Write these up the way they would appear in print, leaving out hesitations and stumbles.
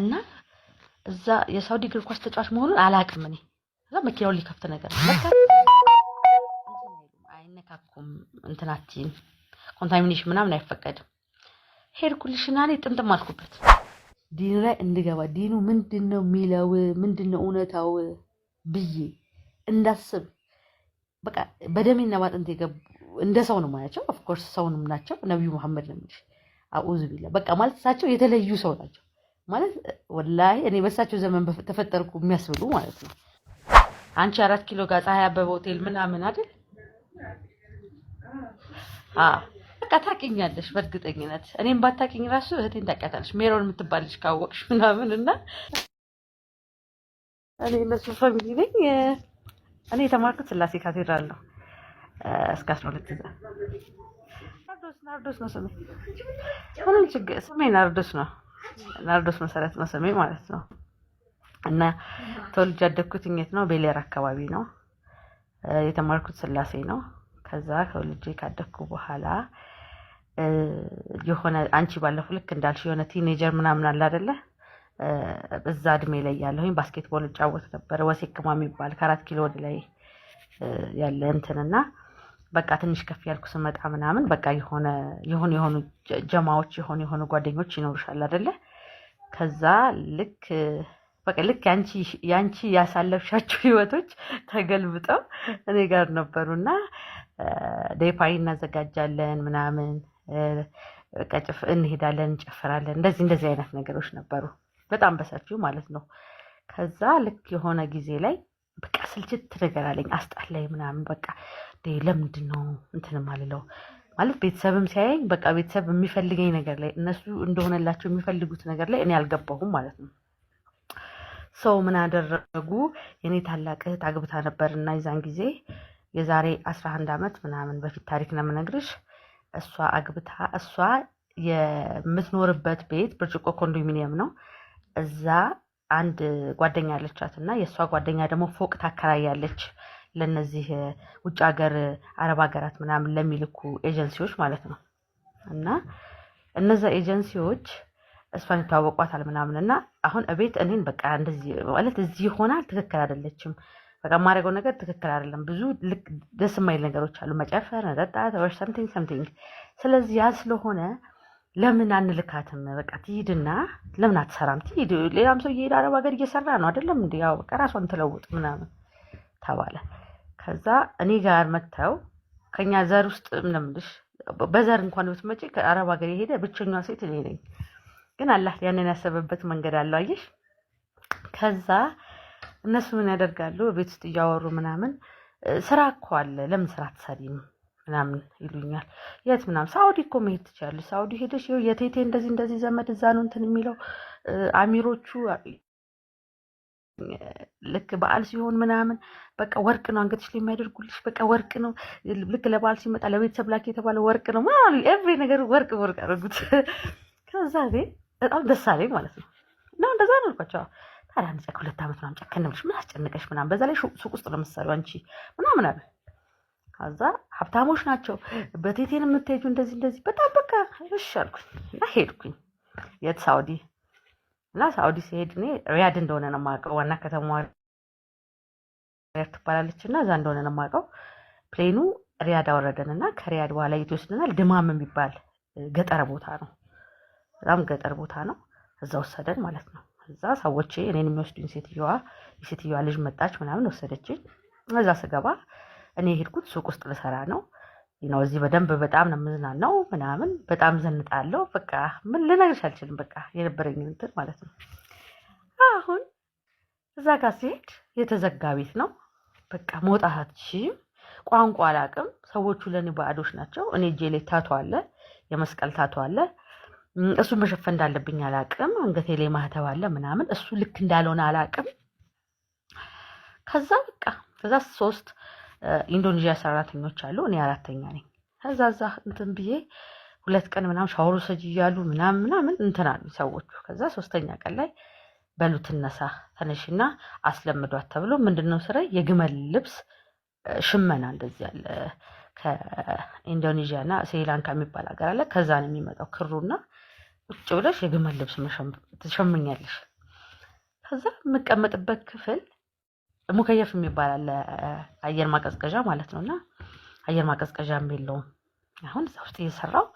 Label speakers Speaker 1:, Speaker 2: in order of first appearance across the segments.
Speaker 1: እና እዛ የሳውዲ እግር ኳስ ተጫዋች መሆኑን አላውቅም እኔ። እዛ መኪናውን ሊከፍት ነገር ለካ አይነካኩም እንትናችን ኮንታሚኔሽን ምናምን አይፈቀድም። ሄድኩልሽና እኔ ጥምጥም አልኩበት ዲኑ ላይ እንድገባ ዲኑ ምንድነው የሚለው ምንድነው እውነታው ብዬ እንዳስብ በቃ በደሜና ባጥንቴ ገቡ። እንደ ሰው ነው ማያቸው ኦፍ ኮርስ ሰውንም ናቸው ነብዩ መሐመድ ነው የሚልሽ አኡዝ ቢላ በቃ ማለት እሳቸው የተለዩ ሰው ናቸው ማለት ወላሂ እኔ በሳቸው ዘመን ተፈጠርኩ የሚያስብሉ ማለት ነው። አንቺ 4 ኪሎ ጋር ፀሐይ አበበ ሆቴል ምናምን አይደል? በቃ ታውቂኛለሽ በእርግጠኝነት እኔም ባታውቂኝ ራሱ እህቴን ታውቂያታለሽ ሜሮን የምትባልሽ ካወቅሽ ምናምን እና እኔ እነሱ ፋሚሊ ነኝ። እኔ የተማርኩት ስላሴ ካቴድራል ነው እስከ 12 እዛ ናርዶስ ነው ስሜ። ምንም ችግር ስሜ ናርዶስ ነው። ናርዶስ መሰረት ነው ስሜ ማለት ነው። እና ተወልጄ ያደግኩት የት ነው? ቤሌር አካባቢ ነው። የተማርኩት ስላሴ ነው። ከዛ ከወልጄ ካደግኩ በኋላ የሆነ አንቺ ባለፈው ልክ እንዳልሽ የሆነ ቲኔጀር ምናምን አለ አይደለ? በዛ እድሜ ላይ ያለሁኝ ባስኬትቦል እጫወት ነበር። ወሴክማ የሚባል ከ4 ኪሎ ወደ ላይ ያለ እንትንና በቃ ትንሽ ከፍ ያልኩ ስመጣ ምናምን በቃ የሆኑ ጀማዎች የሆኑ ጓደኞች ይኖርሻል አይደለ? ከዛ ልክ ያንቺ ያሳለፍሻቸው ህይወቶች ተገልብጠው እኔ ጋር ነበሩና ዴፓይ እናዘጋጃለን ምናምን በቃ እንሄዳለን እንጨፍራለን እንደዚህ አይነት ነገሮች ነበሩ በጣም በሰፊው ማለት ነው። ከዛ ልክ የሆነ ጊዜ ላይ በቃ ስልችት ነገር አለኝ አስጣላይ ምናምን በቃ ለምንድን ነው እንትን ማለለው ማለት ቤተሰብም ሲያየኝ በቃ ቤተሰብ የሚፈልገኝ ነገር ላይ እነሱ እንደሆነላቸው የሚፈልጉት ነገር ላይ እኔ አልገባሁም ማለት ነው። ሰው ምን አደረጉ? የኔ ታላቅ እህት አግብታ ነበርና ይዛን ጊዜ የዛሬ 11 ዓመት ምናምን በፊት ታሪክ ነው የምነግርሽ። እሷ አግብታ እሷ የምትኖርበት ቤት ብርጭቆ ኮንዶሚኒየም ነው። እዛ አንድ ጓደኛ ያለቻትና የእሷ ጓደኛ ደግሞ ፎቅ ታከራያለች ለነዚህ ውጭ ሀገር አረብ ሀገራት ምናምን ለሚልኩ ኤጀንሲዎች ማለት ነው። እና እነዛ ኤጀንሲዎች እሷን ይተዋወቋታል ምናምን እና አሁን እቤት እኔን በቃ እንደዚህ ማለት እዚህ ይሆናል ትክክል አይደለችም በቃ ማረገው ነገር ትክክል አይደለም። ብዙ ደስ የማይል ነገሮች አሉ መጨፈር መጠጣት or something ስለዚህ ያ ስለሆነ ለምን አንልካትም በቃ ትሂድና ለምን አትሰራም ትሂድ ሌላም ሰው እየሄደ አረብ ሀገር እየሰራ ነው አይደለም እንዴ ያው በቃ ራሷን ትለውጥ ምናምን ተባለ። ከዛ እኔ ጋር መተው ከኛ ዘር ውስጥ ምንምልሽ በዘር እንኳን ብትመጪ ከአረብ ሀገር የሄደ ብቸኛዋ ሴት እኔ ነኝ። ግን አላህ ያንን ያሰበበት መንገድ አለው አየሽ። ከዛ እነሱ ምን ያደርጋሉ ቤት ውስጥ እያወሩ ምናምን ስራ እኮ አለ ለምን ስራ አትሰሪም ምናምን ይሉኛል። የት ምናምን ሳውዲ እኮ መሄድ ትችያለሽ ሳውዲ ሄደሽ የቴቴ እንደዚህ ዘመድ እዛ ነው እንትን የሚለው አሚሮቹ ልክ በዓል ሲሆን ምናምን በቃ ወርቅ ነው አንገትሽ ላይ የሚያደርጉልሽ በቃ ወርቅ ነው። ልክ ለበዓል ሲመጣ ለቤተሰብ ላኪ የተባለ ወርቅ ነው ማለት ኤቭሪ ነገር ወርቅ አደረጉት። ከዛ በጣም ደስ አለኝ ማለት ነው። እና እንደዛ ነው አልኳቸው። ታዲያ አንቺ 2 ዓመት ምናምን ጨከን ብለሽ ምን አስጨነቀሽ ምናምን በዛ ላይ ሱቅ ውስጥ ነው የምትሰሪው አንቺ ምናምን አለ። ከዛ ሀብታሞች ናቸው በቴቴን የምትሄጂው እንደዚህ በጣም በቃ እሺ አልኩኝ እና ሄድኩኝ የት ሳውዲ እና ሳውዲ ሲሄድ እኔ ሪያድ እንደሆነ ነው የማውቀው ዋና ከተማዋ ሪያድ ትባላለች እና እዛ እንደሆነ ነው የማውቀው። ፕሌኑ ሪያድ አወረደንና ከሪያድ በኋላ ይወስደናል ድማም የሚባል ገጠር ቦታ ነው በጣም ገጠር ቦታ ነው እዛ ወሰደን ማለት ነው። እዛ ሰዎች እኔን የሚወስዱኝ የሴትዮዋ ልጅ መጣች ምናምን ወሰደችኝ። እዛ ስገባ እኔ ሄድኩት ሱቅ ውስጥ ልሰራ ነው እዚህ በደንብ በጣም ነው የምዝናናው ምናምን በጣም ዘንጣለሁ በቃ ምን ልነግርሽ አልችልም በቃ የነበረኝ እንትን ማለት ነው። አሁን እዛ ጋር ሲሄድ የተዘጋ ቤት ነው በቃ መውጣት አትችይም። ቋንቋ አላውቅም ሰዎቹ ለኔ ባዕዶች ናቸው። እኔ እጄ ላይ ታቶ አለ የመስቀል ታቶ አለ እሱን መሸፈን እንዳለብኝ አላውቅም። አንገቴ ላይ ማህተብ አለ ምናምን እሱ ልክ እንዳልሆነ አላውቅም። ከዛ 3 ኢንዶኔዥያ ሰራተኞች አሉ እኔ 4ኛ ነኝ። ከዛ እንትን ብዬ 2 ቀን ምናምን ሻወሩ ሰጂ እያሉ ምናምን እንትን አሉ ሰዎቹ። ከዛ 3ኛ ቀን ላይ በሉ ተነሽና አስለምዷት ተብሎ ምንድነው ስራ የግመል ልብስ ሽመና እንደዚህ ያለ ከኢንዶኔዥያና ስሪላንካ የሚባል ሀገር አለ ከዛ ነው የሚመጣው ክሩና ቁጭ ብለሽ የግመል ልብስ ትሸምኛለሽ ከዛ የምቀመጥበት ክፍል ሙከየፍ የሚባል አለ አየር ማቀዝቀዣ ማለት ነውና አየር ማቀዝቀዣም የለውም። አሁን እዛ ውስጥ እየሰራው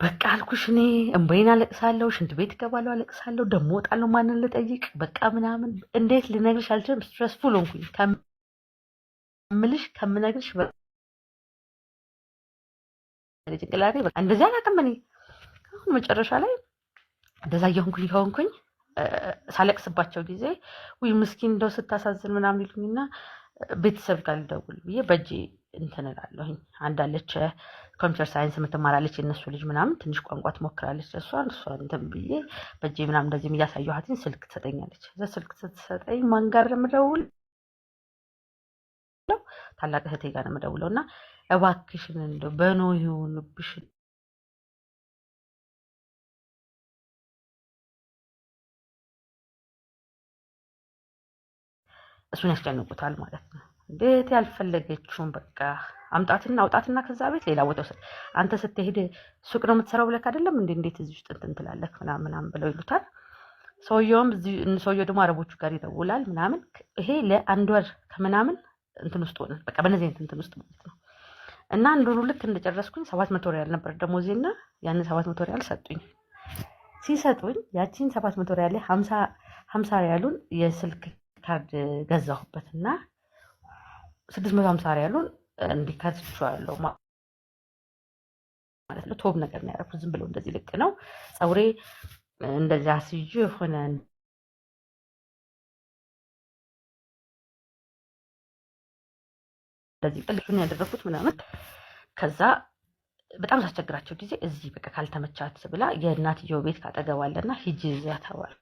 Speaker 1: በቃ አልኩሽ እኔ እንበይና አለቅሳለሁ፣ ሽንት ቤት እገባለሁ፣ አለቅሳለሁ፣ ደሞ እወጣለሁ፣ ማንን ልጠይቅ በቃ ምናምን እንዴት ልነግርሽ አልችልም። ስትረስፉል ሆንኩኝ ከምልሽ ከምነግርሽ ጭንቅላቴ በቃ እንደዚህ አላውቅም እኔ። አሁን መጨረሻ ላይ እንደዛ እየሆንኩኝ ሳለቅስባቸው ጊዜ ውይ ምስኪን እንደው ስታሳዝን ምናምን ይሉኝና ቤተሰብ ጋር ልደውል ብዬ በእጄ እንትን እላለሁኝ። አንዳለች ኮምፒውተር ሳይንስ የምትማራለች የእነሱ ልጅ ምናምን ትንሽ ቋንቋ ትሞክራለች። እሷን እንትን ብዬ በእጄ ምናምን እንደዚህም እያሳየኋትኝ ስልክ ትሰጠኛለች። እዛ ስልክ ስትሰጠኝ ማን ጋር ለምደውል ታላቅ እህቴ ጋር ነው የምደውለው እና እባክሽን እንደው በኖ ይሁንብሽን እሱን ያስጨንቁታል ማለት ነው። እንዴት ያልፈለገችውን በቃ አውጣትና ከዛ ቤት ሌላ ቦታ ወሰድ። አንተ ስትሄድ ሱቅ ነው የምትሰራው ብለህ አይደለም እንዴት እዚህ ውስጥ እንትን ትላለህ ምናምን ብለው ይሉታል። ሰውየው ደግሞ አረቦቹ ጋር ይደውላል ምናምን። ይሄ ለአንድ ወር ከምናምን እንትን ውስጥ ሆነ በቃ በነዚህ እንትን ውስጥ ማለት ነው። እና አንድ ወሩ ልክ እንደጨረስኩኝ 700 ሪያል ነበር ደሞዜና ያንን 700 ሪያል ሰጡኝ። ሲሰጡኝ ያቺን 700 ሪያል 50 ሪያሉን የስልክ ካርድ ገዛሁበትና 650 ሪያሉን እንዲካትቻለሁ ማለት ነው። ቶብ ነገር ነው ያደረኩት። ዝም ብሎ እንደዚህ ልቅ ነው ፀጉሬ እንደዚህ አስይዤ የሆነ እንደዚህ ጥልቁን ያደረኩት ምናምን። ከዛ በጣም ሳስቸግራቸው ጊዜ እዚህ በቃ ካልተመቻት ብላ የእናትየው ቤት ካጠገባለና ሂጂ እዚያ ተባለ።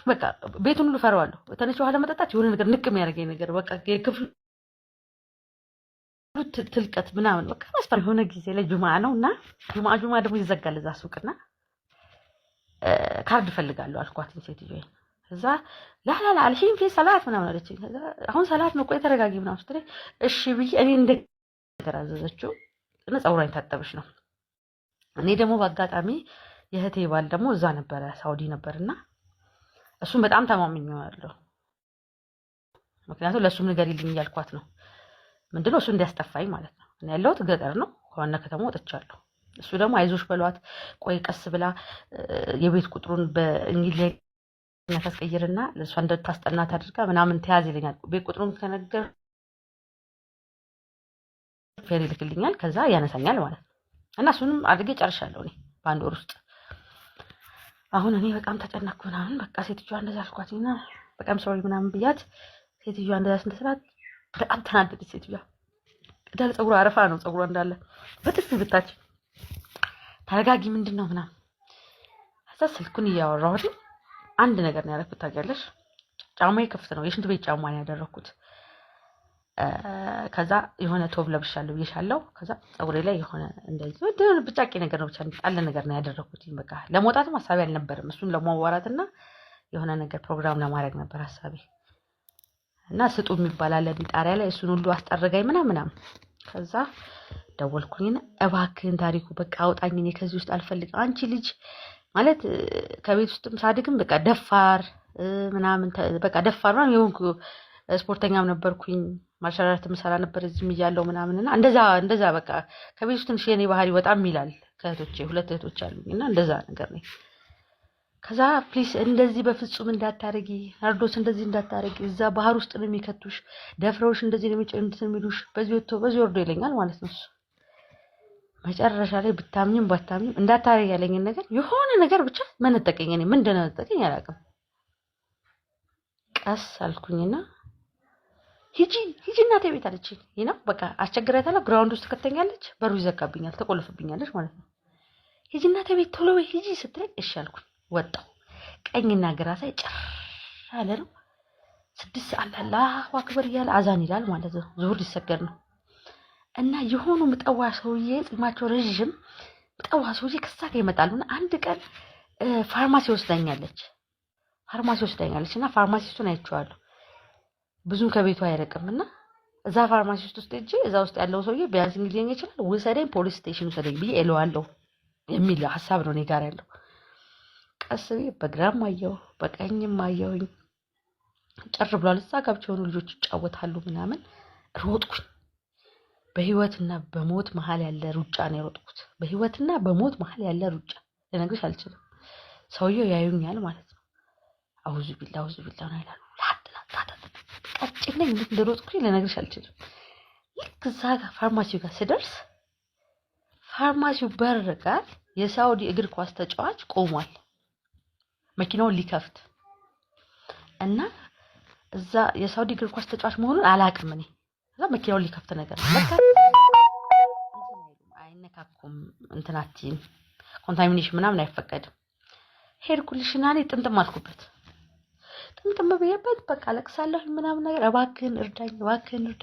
Speaker 1: በቃ ቤቱን ሁሉ ፈራዋለሁ። ተነሽ ውሃ ለመጠጣት የሆነ ነገር ንቅ የሚያደርገኝ ነገር በቃ የክፍሉ ትልቀት ምናምን በቃ መስፈር። የሆነ ጊዜ ላይ ጁማ ነው እና ጁማ ደግሞ ይዘጋል እዛ ሱቅና ካርድ እፈልጋለሁ አልኳት ሴትዮዬ። እዛ ላላላ አልሽኝ ፊ ሰላት ምናምን አለችኝ። ከዛ አሁን ሰላት ነው ቆይ ተረጋጊ ምናምን ስትለኝ እሺ ብዬ እኔ እንደተራዘዘችው እና ፀጉሯን ታጠብሽ ነው። እኔ ደግሞ በአጋጣሚ የእህቴ ባል ደግሞ እዛ ነበረ ሳውዲ ነበርና እሱም በጣም ተማምኜዋለሁ። ምክንያቱም ለእሱም ንገሪልኝ እያልኳት ነው። ምንድነው እሱ እንዲያስጠፋኝ ማለት ነው። እኔ ያለሁት ገጠር ነው፣ ከዋና ከተማ ወጥቻለሁ። እሱ ደግሞ አይዞሽ በሏት ቆይ ቀስ ብላ የቤት ቁጥሩን በእንግሊዝኛ ታስቀይርና ለእሷ እንደታስጠናት አድርጋ ምናምን ተያዝ ይለኛል። ቤት ቁጥሩን ከነገር ፌር ይልክልኛል፣ ከዛ ያነሳኛል ማለት ነው። እና እሱንም አድርጌ ጨርሻለሁ እኔ በአንድ ወር ውስጥ። አሁን እኔ በጣም ተጨነቅኩ ምናምን በቃ ሴትዮዋ እንደዛ አልኳትና በጣም ሶሪ ምናምን ብያት ሴትዮዋ እንደዛ ስንተስራት በጣም ተናደደች። ሴትዮዋ እንዳለ ፀጉሯ አረፋ ነው ፀጉሯ እንዳለ በጥፍ ብታች ተረጋጊ ምንድነው ምናምን። ከዛ ስልኩን እያወራሁት አንድ ነገር ነው ያደረኩት ታውቂያለሽ። ጫማዬ ክፍት ነው፣ የሽንት ቤት ጫማ ነው ያደረኩት። ከዛ የሆነ ቶብ ለብሻለሁ ብዬሻለሁ። ከዛ ፀጉሬ ላይ የሆነ እንደዚህ ብጫቂ ነገር ነው ብቻ ጣለ ነገር ነው ያደረኩት። በቃ ለመውጣትም ሀሳቤ አልነበረም። እሱን ለማዋራትና የሆነ ነገር ፕሮግራም ለማድረግ ነበር ሀሳቤ። እና ስጡ የሚባል አለ ጣሪያ ላይ እሱን ሁሉ አስጠረጋኝ ምናምን። ከዛ ደወልኩኝና እባክህን ታሪኩ በቃ አውጣኝ፣ እኔ ከዚህ ውስጥ አልፈልግም። አንቺ ልጅ ማለት ከቤት ውስጥም ሳድግም በቃ ደፋር ምናምን በቃ ደፋር ምናምን የሆንኩ ስፖርተኛም ነበርኩኝ። ማርሻል አርት ምሰራ ነበር እዚህም እያለሁ ምናምንና እንደዛ በቃ ከቤት ውስጥ ትንሽ የኔ ባህሪ በጣም ይላል። ከእህቶቼ 2 እህቶች አሉኝና እንደዛ ነገር ነኝ። ከዛ ፕሊስ እንደዚህ በፍጹም እንዳታረጊ ናርዶስ፣ እንደዚህ እንዳታረጊ፣ እዛ ባህር ውስጥ ነው የሚከቱሽ፣ ደፍረውሽ እንደዚህ ነው የሚሉሽ፣ በዚህ ወርዶ ይለኛል ማለት ነው። መጨረሻ ላይ ብታምኝም ባታምኝም እንዳታረጊ ያለኝን ነገር የሆነ ነገር ብቻ መነጠቀኝ። እኔ ምን እንደነጠቀኝ አላውቅም። ቀስ አልኩኝና ሂጂ እናቴ ቤት አለችኝ። ይሄው በቃ አስቸግራታለሁ። ግራውንድ ውስጥ ከተኛለች፣ በሩ ይዘጋብኛል፣ ተቆልፍብኛለች ማለት ነው። ሂጂ እናቴ ቤት ቶሎ በይ ሂጂ ስትለኝ እሺ አልኩኝ። ወጣሁ። ቀኝና ግራ ሳይ ጭር ያለ ነው። 6 ሰዓት አላሁ አክበር እያለ አዛን ይላል ማለት ነው። ዙሁር ሊሰገድ ነው። እና የሆኑ ምጠዋ ሰውዬ ጺማቸው ረዥም ምጠዋ ሰውዬ ከሳት ይመጣሉና አንድ ቀን ፋርማሲ ወስዳኛለች እና ፋርማሲስቱን አይቼዋለሁ። ብዙም ከቤቱ አይረቅምና እዛ ፋርማሲ ውስጥ ሄጄ እዛ ውስጥ ያለው ሰውዬ ቢያንስ እንግሊዝኛ ይችላል፣ ውሰደኝ ፖሊስ ስቴሽን ውሰደኝ ብዬ እለዋለሁ የሚል ሀሳብ ነው እኔ ጋር ያለው። ቀስ ብዬ በግራም አየሁ በቀኝም አየሁኝ። ጭር ብሏል። እዛ ጋር ብቻ የሆኑ ልጆች ይጫወታሉ ምናምን። ሮጥኩኝ። በህይወትና በሞት መሀል ያለ ሩጫ ነው የሮጥኩት። በህይወትና በሞት መሀል ያለ ሩጫ ልነግርሽ አልችልም። ሰውየው ያዩኛል ማለት ነው። አውዙ ቢላ ነው ይላሉ። ቀጭን ነኝ። እንዴት እንደሮጥኩኝ ልነግርሽ አልችልም። ልክ እዛ ጋር ፋርማሲው ጋር ስደርስ ፋርማሲው በር ጋር የሳውዲ እግር ኳስ ተጫዋች ቆሟል፣ መኪናውን ሊከፍት እና እዛ የሳውዲ እግር ኳስ ተጫዋች መሆኑን አላውቅም እኔ። እዛ መኪናውን ሊከፍት ነገር አይነካኩም፣ እንትናችን ኮንታሚኔሽን ምናምን አይፈቀድም። ሄድኩልሽና እኔ ጥምጥም አልኩበት። ጥምጥም ብዬበት በቃ ለቅሳለሁ ምናምን ነገር እባክህን እርዳኝ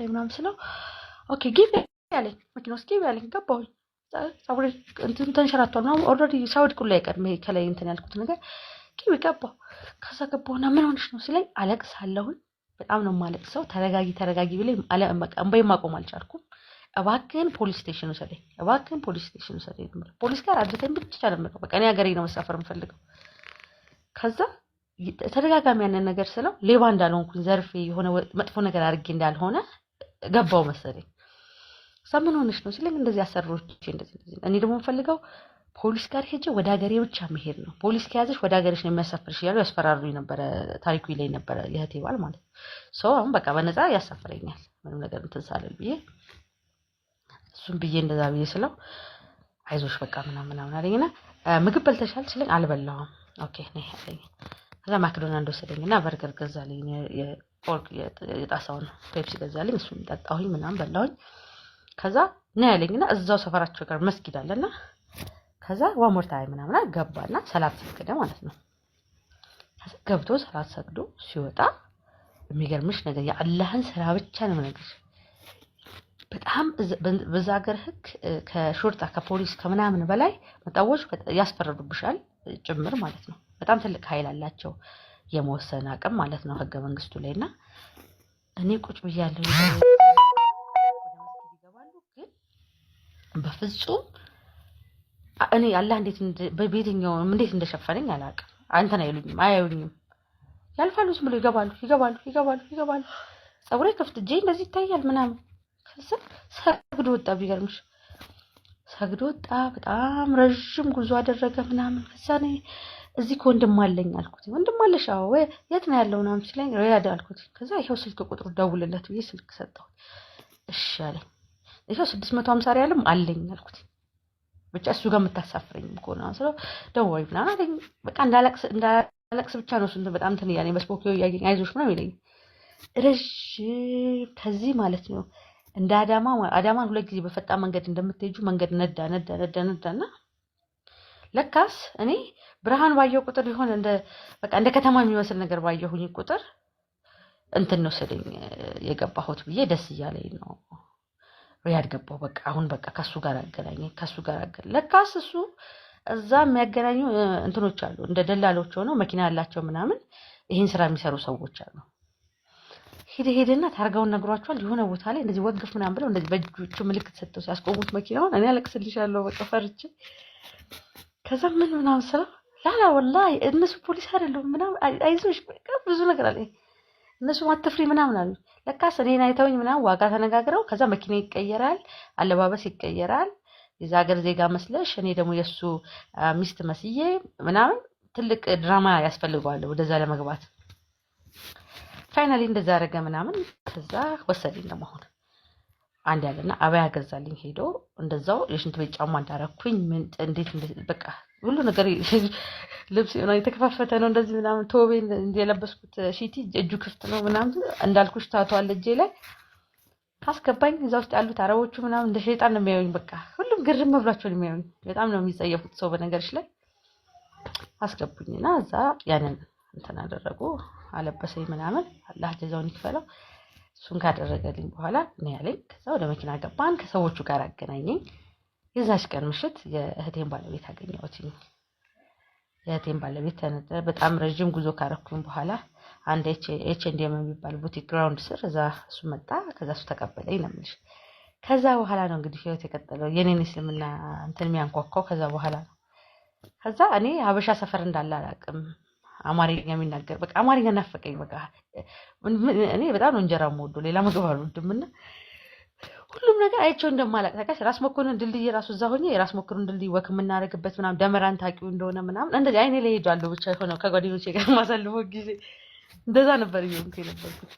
Speaker 1: ምናምን ስለው ኦኬ ጊቭ ያለኝ መኪና ውስጥ ጊቭ ያለኝ ገባሁኝ። ጸጉሬ እንትን ተንሸራቷል ምናምን ኦልሬዲ ሳውዲ ላይ ቀድሜ ከላይ እንትን ያልኩት ነገር ጊቭ ገባሁ። ከዛ ገባሁና ምን ሆነሽ ነው ሲለኝ አለቅሳለሁኝ። በጣም ነው የማለቅሰው። ተረጋጊ ብለኝ እንባዬን ማቆም አልቻልኩም። እባክህን ፖሊስ ስቴሽን ውሰደኝ ፖሊስ ጋር አድርሰኝ ብቻ ነው የምለው። በቃ እኔ ሀገሬ ነው መሳፈር የምፈልገው። ከዛ ተደጋጋሚ ያንን ነገር ስለው ሌባ እንዳልሆንኩኝ ዘርፌ የሆነ መጥፎ ነገር አድርጌ እንዳልሆነ ገባው መሰለኝ። ምን ሆነሽ ነው ሲለኝ እንደዚህ አሰሮች እንደዚህ እኔ ደግሞ የምፈልገው ፖሊስ ጋር ሄጄ ወደ ሀገሬ ብቻ መሄድ ነው። ፖሊስ ከያዘሽ ወደ ሀገርሽ ነው የሚያሳፍርሽ እያሉ ያስፈራሩኝ ነበረ። ታሪኩ ላይ ነበረ የእህቴ ባል ማለት ነው። አሁን በቃ በነፃ ያሳፍረኛል ምንም ነገር እንትን ሳልል ብዬ እሱም ብዬ እንደዛ ብዬ ስለው አይዞሽ በቃ ምናምን አለኝና ምግብ በልተሻል ሲለኝ አልበላሁም። ኦኬ ነይ አለኝ። ከዛ ማክዶናልድ ወሰደኝና በርገር ገዛልኝ። የጣሳውን ፔፕሲ ገዛልኝ። እሱን ጠጣሁኝ ምናምን በላሁኝ። ከዛ ነይ ያለኝና እዛው ሰፈራቸው ጋር መስጊድ አለና ከዛ ዋሞር ታይም ምናምን ገባና ሰላት ሰገደ ማለት ነው። ከዛ ገብቶ ሰላት ሰግዶ ሲወጣ የሚገርምሽ ነገር የአላህን ስራ ብቻ ነው የምነግርሽ። በጣም በዛ ሀገር ህግ ከሾርጣ ከፖሊስ ከምናምን በላይ መጣዎች ያስፈረዱብሻል ጭምር ማለት ነው። በጣም ትልቅ ኃይል አላቸው የመወሰን አቅም ማለት ነው ህገ መንግስቱ ላይና እኔ ቁጭ ብያለሁ። ይገባሉ ግን በፍጹም እኔ አላህ በቤትኛው እንዴት እንደሸፈነኝ አላውቅም። አንተን አያዩኝም። ያልፋሉ፣ ዝም ብሎ ይገባሉ። ጸጉሬ ክፍት እጄ እንደዚህ ይታያል ምናምን። ከዛ ሰግዶ ወጣ። ቢገርምሽ ሰግዶ ወጣ። በጣም ረጅም ጉዞ አደረገ ምናምን። ከዛ እኔ እዚህ ከወንድም አለኝ አልኩት። ወንድም አለሽ? አዎ። የት ነው ያለው ምናምን ሲለኝ ሪያድ አልኩት። ከዛ ይሄው ስልክ ቁጥሩ ደውልለት ብዬ ስልክ ሰጠሁት። እሺ አለኝ። ይሄው 650 ሪያልም አለኝ አልኩት። ብቻ እሱ ጋር የምታሳፍረኝም ከሆነ ስለው ደወይ ምናምን አለኝ። በቃ እንዳለቅስ ብቻ ነው እሱ በጣም እንትን እያለኝ በስፖኪዮ እያየኝ አይዞሽ ምናምን ይለኝ። ረዥም ከዚህ ማለት ነው እንደ አዳማን 2 ጊዜ በፈጣን መንገድ እንደምትሄጁ መንገድ ነዳና ለካስ እኔ ብርሃን ባየው ቁጥር ይሆን እንደ ከተማ የሚመስል ነገር ባየሁኝ ቁጥር እንትን ነው ስለኝ የገባሁት ብዬ ደስ እያለኝ ነው ሪያድ ገባሁ። በቃ አሁን በቃ ከሱ ጋር አገናኘኝ። ለካስ እሱ እዛ የሚያገናኙ እንትኖች አሉ እንደ ደላሎች ሆነው መኪና ያላቸው ምናምን ይሄን ስራ የሚሰሩ ሰዎች አሉ። ሄደና ታርጋውን ነግሯቸዋል። የሆነ ቦታ ላይ እንደዚህ ወግፍ ምናምን ብለው እንደዚህ በእጆቹ ምልክት ሰጥተው ሲያስቆሙት መኪናውን እኔ አለቅስልሻለሁ በቃ ፈርቼ። ከዛ ምን ምናምን ስለው ላላ ወላሂ እነሱ ፖሊስ አይደሉም ምናምን አይዞሽ በቃ ብዙ ነገር አለ እነሱ አትፍሪ ምናምን አሉ። ለካስ እኔን አይተውኝ ምናምን ዋጋ ተነጋግረው ከዛ መኪና ይቀየራል፣ አለባበስ ይቀየራል። የዛ ሀገር ዜጋ መስለሽ እኔ ደግሞ የሱ ሚስት መስዬ ምናምን ትልቅ ድራማ ያስፈልገዋል ወደዛ ለመግባት። ፋይናሊ እንደዛ አደረገ ምናምን። ከዛ ወሰደኝ ደግሞ አሁን አንድ ያለና አባያ ገዛልኝ ሄዶ እንደዛው የሽንት ቤት ጫማ እንዳረኩኝ ምን እንዴት በቃ ሁሉ ነገር ልብስ ነው የተከፋፈተ ነው እንደዚህ ምናምን ቶቤ እንደለበስኩት ሺቲ እጁ ክፍት ነው ምናምን እንዳልኩሽ ታቷል እጄ ላይ ካስገባኝ እዛ ውስጥ ያሉት አረቦቹ ምናምን እንደ ሸይጣን ነው የሚያዩኝ። በቃ ሁሉም ግርም ብሏቸው ነው የሚያዩኝ። በጣም ነው የሚጸየፉት ሰው በነገርሽ ላይ። አስገቡኝና እዛ ያንን እንትን አደረጉ አለበሰኝ ምናምን። አላህ ጀዛውን ይክፈለው። እሱን ካደረገልኝ በኋላ ነው ያለኝ። ከዛ ወደ መኪና ገባን። ከሰዎቹ ጋር አገናኘኝ። የዛች ቀን ምሽት የእህቴን ባለቤት አገኘሁት። የእህቴን ባለቤት ተነጠ። በጣም ረጅም ጉዞ ካረኩኝ በኋላ አንድ ኤች&ኤም የሚባል ቡቲክ ግራውንድ ስር እዛ እሱ መጣ። ከዛ እሱ ተቀበለኝ ነው የምልሽ። ከዛ በኋላ ነው እንግዲህ ህይወት የቀጠለው የኔን እስልምና እንትን የሚያንኳኳው ከዛ በኋላ ነው። ከዛ እኔ ሀበሻ ሰፈር እንዳለ አላውቅም። አማርኛ የሚናገር በቃ አማርኛ ናፈቀኝ። በቃ እኔ በጣም ነው እንጀራ የምወደው፣ ሌላ ምግብ አልወድምና ሁሉም ነገር አይቼው እንደማላውቅ ታውቂያለሽ። ራስ መኮንን ድልድይ ራሱ እዛ ሆኜ የራስ መኮንን ድልድይ ወክ የምናደርግበት ምናምን ደመራን ታውቂው እንደሆነ ምናምን እንደዚህ አይኔ ላይ ሄጃለሁ። ብቻ የሆነ ከጓደኞቼ ጋር ማሳልፈው ጊዜ እንደዛ ነበር እየሆንኩ የነበርኩት።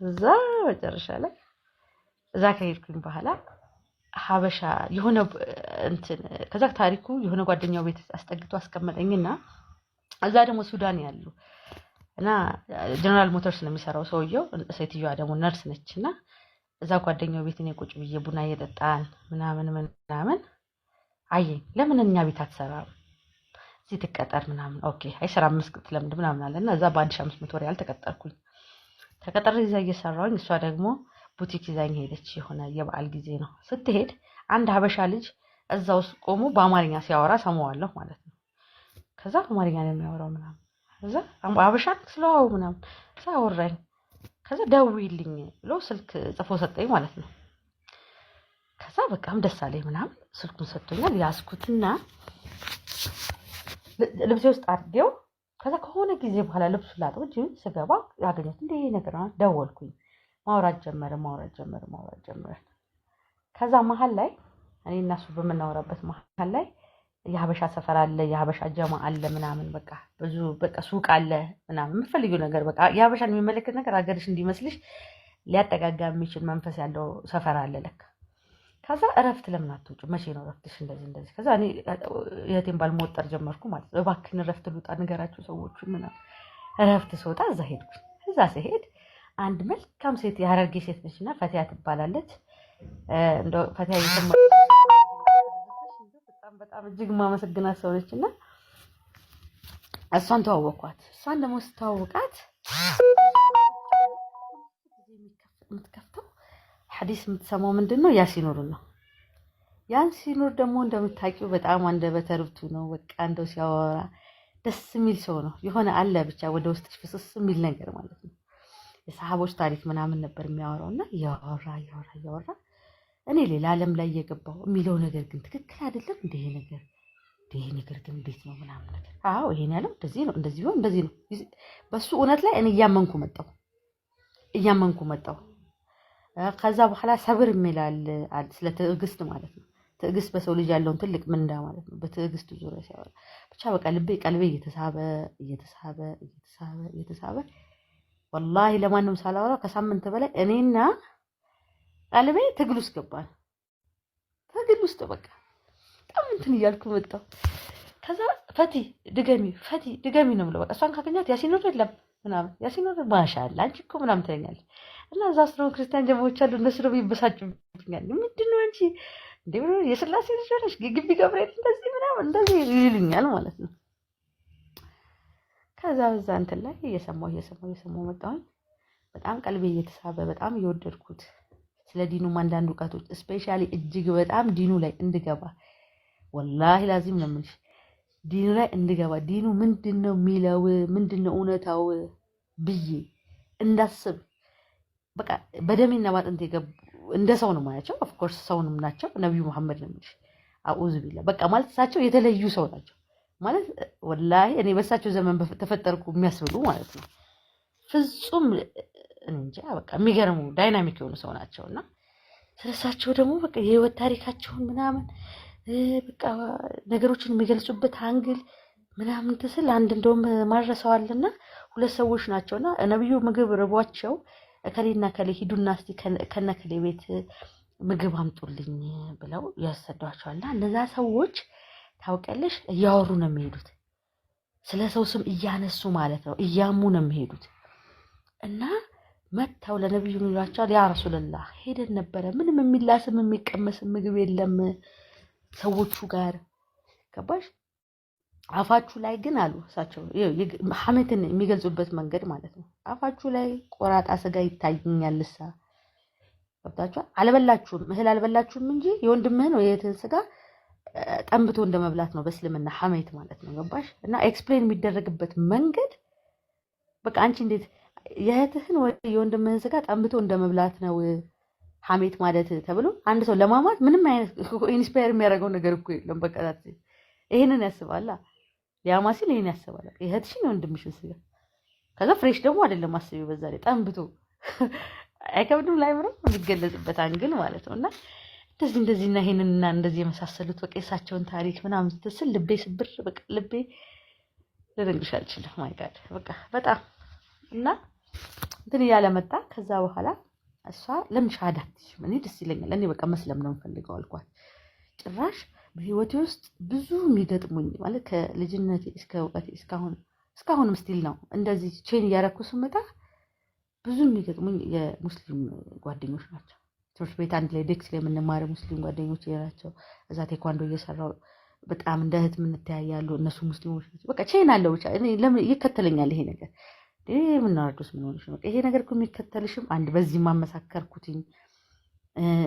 Speaker 1: እዛ መጨረሻ ላይ እዛ ከሄድኩኝ በኋላ ሀበሻ የሆነ እንትን ከዛ ታሪኩ የሆነ ጓደኛው ቤት አስጠግቶ አስቀመጠኝና እዛ ደግሞ ሱዳን ያሉ እና ጀነራል ሞተርስ ነው የሚሰራው ሰውየው። ሴትዮዋ ደግሞ ነርስ ነችና እዛ ጓደኛው ቤት እኔ ቁጭ ብዬ ቡና እየጠጣን ምናምን አየኝ። ለምን እኛ ቤት አትሰራም? እዚህ ትቀጠር ምናምን። ኦኬ አይ ስራ መስክት ለምንድ ምናምን አለና እዛ በ1500 ሪያል ተቀጠርኩኝ። ተቀጠረ እዛ እየሰራሁኝ እሷ ደግሞ ቡቲክ ይዛኝ ሄደች። የሆነ የበዓል ጊዜ ነው። ስትሄድ አንድ ሀበሻ ልጅ እዛ ውስጥ ቆሞ በአማርኛ ሲያወራ ሰማዋለሁ ማለት ነው። ከዛ አማርኛ ነው የሚያወራው ምናምን ከዛ ሀበሻ ስለዋው ምናምን ሳወራኝ ከዛ ደውይልኝ ብሎ ስልክ ጽፎ ሰጠኝ ማለት ነው። ከዛ በቃም ደስ አለኝ ምናምን ስልኩን ሰጥቶኛል። ያስኩትና ልብሴ ውስጥ አድርጌው ከዛ ከሆነ ጊዜ በኋላ ልብሱ ላጥብ እንጂ ስገባ ያገኘት እንደ ነገር ነው። ደወልኩኝ። ማውራት ጀመረ። ከዛ መሀል ላይ እኔ እና እሱ በምናወራበት መሀል ላይ የሀበሻ ሰፈር አለ፣ የሀበሻ ጀማ አለ ምናምን በቃ ብዙ በቃ ሱቅ አለ ምናምን የምትፈልጊው ነገር በቃ የሀበሻን የሚመለከት ነገር አገርሽ እንዲመስልሽ ሊያጠጋጋ የሚችል መንፈስ ያለው ሰፈር አለ ለካ። ከዛ እረፍት ለምን አትወጪ? መቼ ነው እረፍትሽ? እንደዚህ ከዛ እኔ የእህቴን ባል መወጠር ጀመርኩ ማለት ነው። እባክህን እረፍት ልውጣ ንገራቸው ሰዎቹ ምናምን። እረፍት ስወጣ እዛ ሄድኩኝ። እዛ ስሄድ አንድ መልካም ሴት የሀረርጌ ሴት ነችና ፈቲያ ትባላለች። እንደው ፈቲያ በጣም እጅግ ማመሰግናት ሰው ነችና እሷን ተዋወቅኳት። እሷን ደግሞ ስተዋወቃት የምትከፍተው ሐዲስ የምትሰማው ምንድነው ያሲኑር ነው። ያሲኑር ደግሞ እንደምታውቂው በጣም አንደበተ ርቱዕ ነው። በቃ እንደው ሲያወራ ደስ የሚል ሰው ነው። የሆነ አለ ብቻ ወደ ውስጥሽ ፍስስ የሚል ነገር ማለት ነው። የሰሃቦች ታሪክ ምናምን ነበር የሚያወራውና ያወራ እኔ ሌላ ዓለም ላይ እየገባሁ የሚለው ነገር ግን ትክክል አይደለም። ይሄ ነገር ግን እንዴት ነው ምናምን ነገር አዎ ይሄን ያለው እንደዚህ ነው እንደዚህ ነው። በሱ እውነት ላይ እኔ እያመንኩ መጣሁ። ከዛ በኋላ ሰብር የሚላል ስለ ትዕግስት ማለት ነው። ትዕግስት በሰው ልጅ ያለውን ትልቅ ምንዳ ማለት ነው። በትዕግስት ዙሪያ ሲያወራ ብቻ በቃ ቀልቤ እየተሳበ ወላሂ ለማንም ሳላወራ ከሳምንት በላይ እኔና ቀልቤ ትግል ውስጥ ገባን። ትግል ውስጥ በቃ በጣም እንትን እያልኩ መጣሁ። ከዛ ፈቲ ድገሚ ነው ብለው በቃ እሷን ካገኛት ያሲኑር የለም ምናምን ያሲኑር ማሻአላ አንቺ እኮ ምናምን ትለኛለች። እና እዛ ስለ ክርስቲያን ጀማዎች አሉ እነሱ ደግሞ ይበሳጩብኛል። ምንድነው አንቺ እንዴ የስላሴ ልጅ ሆነሽ ግቢ ገብርኤል እንደዚህ ምናምን እንደዚህ ይሉኛል ማለት ነው። ከዛ በዛ እንትን ላይ እየሰማሁ መጣሁኝ። በጣም ቀልቤ እየተሳበ በጣም እየወደድኩት ስለ ዲኑም አንዳንድ እውቀቶች ስፔሻሊ እጅግ በጣም ዲኑ ላይ እንድገባ ወላሂ ላዚም ነው የምልሽ ዲኑ ላይ እንድገባ ዲኑ ምንድነው የሚለው ምንድነው እውነታው ብዬ እንዳስብ በቃ በደሜና ባጥንቴ ገቡ። እንደ ሰው ነው ማያቸው። ኦፍ ኮርስ ሰውንም ናቸው። ነብዩ መሐመድ ነው የምልሽ አኡዝ ቢላ በቃ ማለት እሳቸው የተለዩ ሰው ናቸው ማለት ወላሂ እኔ በሳቸው ዘመን ተፈጠርኩ የሚያስብሉ ማለት ነው። ፍጹም እንጃ በቃ የሚገርሙ ዳይናሚክ የሆኑ ሰው ናቸውና ስለሳቸው ደግሞ በቃ የህይወት ታሪካቸውን ምናምን በቃ ነገሮችን የሚገልጹበት አንግል ምናምን ትስል አንድ እንደውም ማረሰዋልና ሁለት ሰዎች ናቸውና ነብዩ ምግብ ርቧቸው እከሌና ከሌ ሂዱና እስቲ ከነከሌ ቤት ምግብ አምጡልኝ ብለው ያሰዷቸዋልና እነዛ ሰዎች ታውቂያለሽ እያወሩ ነው የሚሄዱት። ስለ ሰው ስም እያነሱ ማለት ነው እያሙ ነው የሚሄዱት። እና መጣው ለነብዩ ምንላቸው ያ ረሱላህ ሄደን ነበረ ምንም የሚላስም የሚቀመስ ምግብ የለም ሰዎቹ ጋር ገባሽ። አፋችሁ ላይ ግን አሉ እሳቸው ሐሜትን የሚገልጹበት መንገድ ማለት ነው። አፋችሁ ላይ ቆራጣ ስጋ ይታየኛልሳ ገብታችሁ አልበላችሁም እህል አልበላችሁም እንጂ የወንድምህን ወይ የእህትህን ስጋ ጠንብቶ እንደመብላት ነው በእስልምና ሐሜት ማለት ነው ገባሽ እና ኤክስፕሌን የሚደረግበት መንገድ በቃ አንቺ እንዴት የእህትህን ወይ የወንድምህን ስጋ ጠንብቶ እንደመብላት ነው ሐሜት ማለት ተብሎ አንድ ሰው ለማማት ምንም አይነት ኢንስፓየር የሚያደርገው ነገር እኮ የለም በቃ ይሄንን ያስባላ ሊያማ ሲል ይሄን ያስባላ የእህትሽን የወንድምሽን ስጋ ከዛ ፍሬሽ ደግሞ አይደለም አስቢው በዛ ላይ ጠንብቶ አይከብድም ላይምሮ የሚገለጽበት አንግል ማለት ነውና እንደዚህና ይሄንንና እንደዚህ የመሳሰሉት በቃ የሳቸውን ታሪክ ምናምን ስትስል ልቤ ስብር በቃ ልቤ ልነግርሽ አልችልም ማይ ጋድ በቃ በጣም እና እንትን እያለ መጣ ከዛ በኋላ እሷ ለምን ሻሃዳ አትይዥም እኔ ደስ ይለኛል እኔ በቃ መስለም ነው የምፈልገው አልኳት ጭራሽ በህይወቴ ውስጥ ብዙ የሚገጥሙኝ ማለት ከልጅነቴ እስከ እውቀቴ እስካሁንም ስቲል ነው እንደዚህ ቼን እያደረኩ ስመጣ ብዙ የሚገጥሙኝ የሙስሊም ጓደኞች ናቸው ትምህርት ቤት አንድ ላይ ዴክስ ላይ የምንማረው ሙስሊም ጓደኞች ናቸው እዛ ቴኳንዶ እየሰራው በጣም እንደ እህት የምንተያያሉ እነሱ ሙስሊሞች ናቸው በቃ ቼን አለው ብቻ እኔ ለምን ይከተለኛል ይሄ ነገር ምን አርዶስ ምን ሆነሽ ነው ይሄ ነገር እኮ የሚከተልሽም አንድ በዚህ ማመሳከርኩትኝ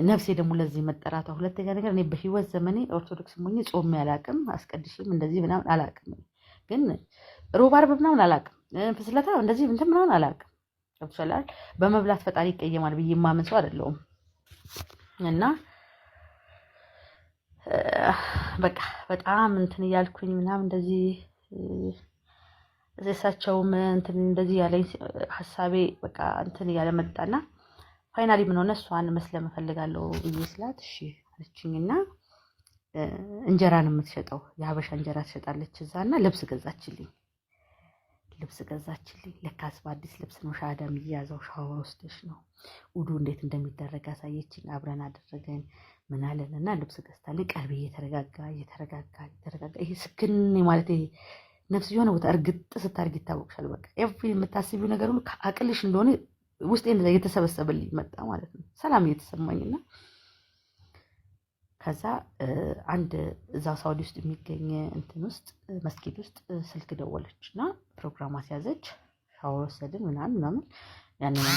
Speaker 1: ነፍሴ ደግሞ ለዚህ መጠራቷ ሁለተኛ ነገር እኔ በህይወት ዘመኔ ኦርቶዶክስ ሞኝ ጾም ያላቅም አስቀድሽም እንደዚህ ምናምን አላቅም ግን ሮብ ዓርብ ምናምን አላቅም ፍስለታ እንደዚህ እንትን ምናምን አላቅም ገብቶሻል በመብላት ፈጣሪ ይቀየማል ብዬ ማመን ሰው አይደለሁም እና በቃ በጣም እንትን እያልኩኝ ምናምን እንደዚህ እሳቸውም እንትን እንደዚህ ያለኝ ሐሳቤ በቃ እንትን እያለ መጣና ፋይናሊ ምን ሆነ እሷን መስለም እፈልጋለሁ ብዬ ስላት እሺ አለችኝና እንጀራን የምትሸጠው የሀበሻ እንጀራ ትሸጣለች እዛና ልብስ ገዛችልኝ ለካስ በአዲስ ልብስ ነው ሻሃዳ የሚያዘው ሻወር ወስደሽ ነው ውዱ እንዴት እንደሚደረግ አሳየችኝ አብረን አደረገን ምን አለንና ልብስ ገዝታለኝ ቀልቤ እየተረጋጋ ይሄ ስክን ማለት ይሄ ነፍስ የሆነ ቦታ እርግጥ ስታርግ ይታወቅሻል በቃ ኤቭሪ የምታስቢው ነገር ሁሉ አቅልሽ እንደሆነ ውስጤ እንደዛ እየተሰበሰበልኝ መጣ ማለት ነው ሰላም እየተሰማኝና ከዛ አንድ እዛው ሳውዲ ውስጥ የሚገኝ እንትን ውስጥ መስጊድ ውስጥ ስልክ ደወለችና ፕሮግራም አስያዘች ሻወር ወሰድን ምናምን ያንን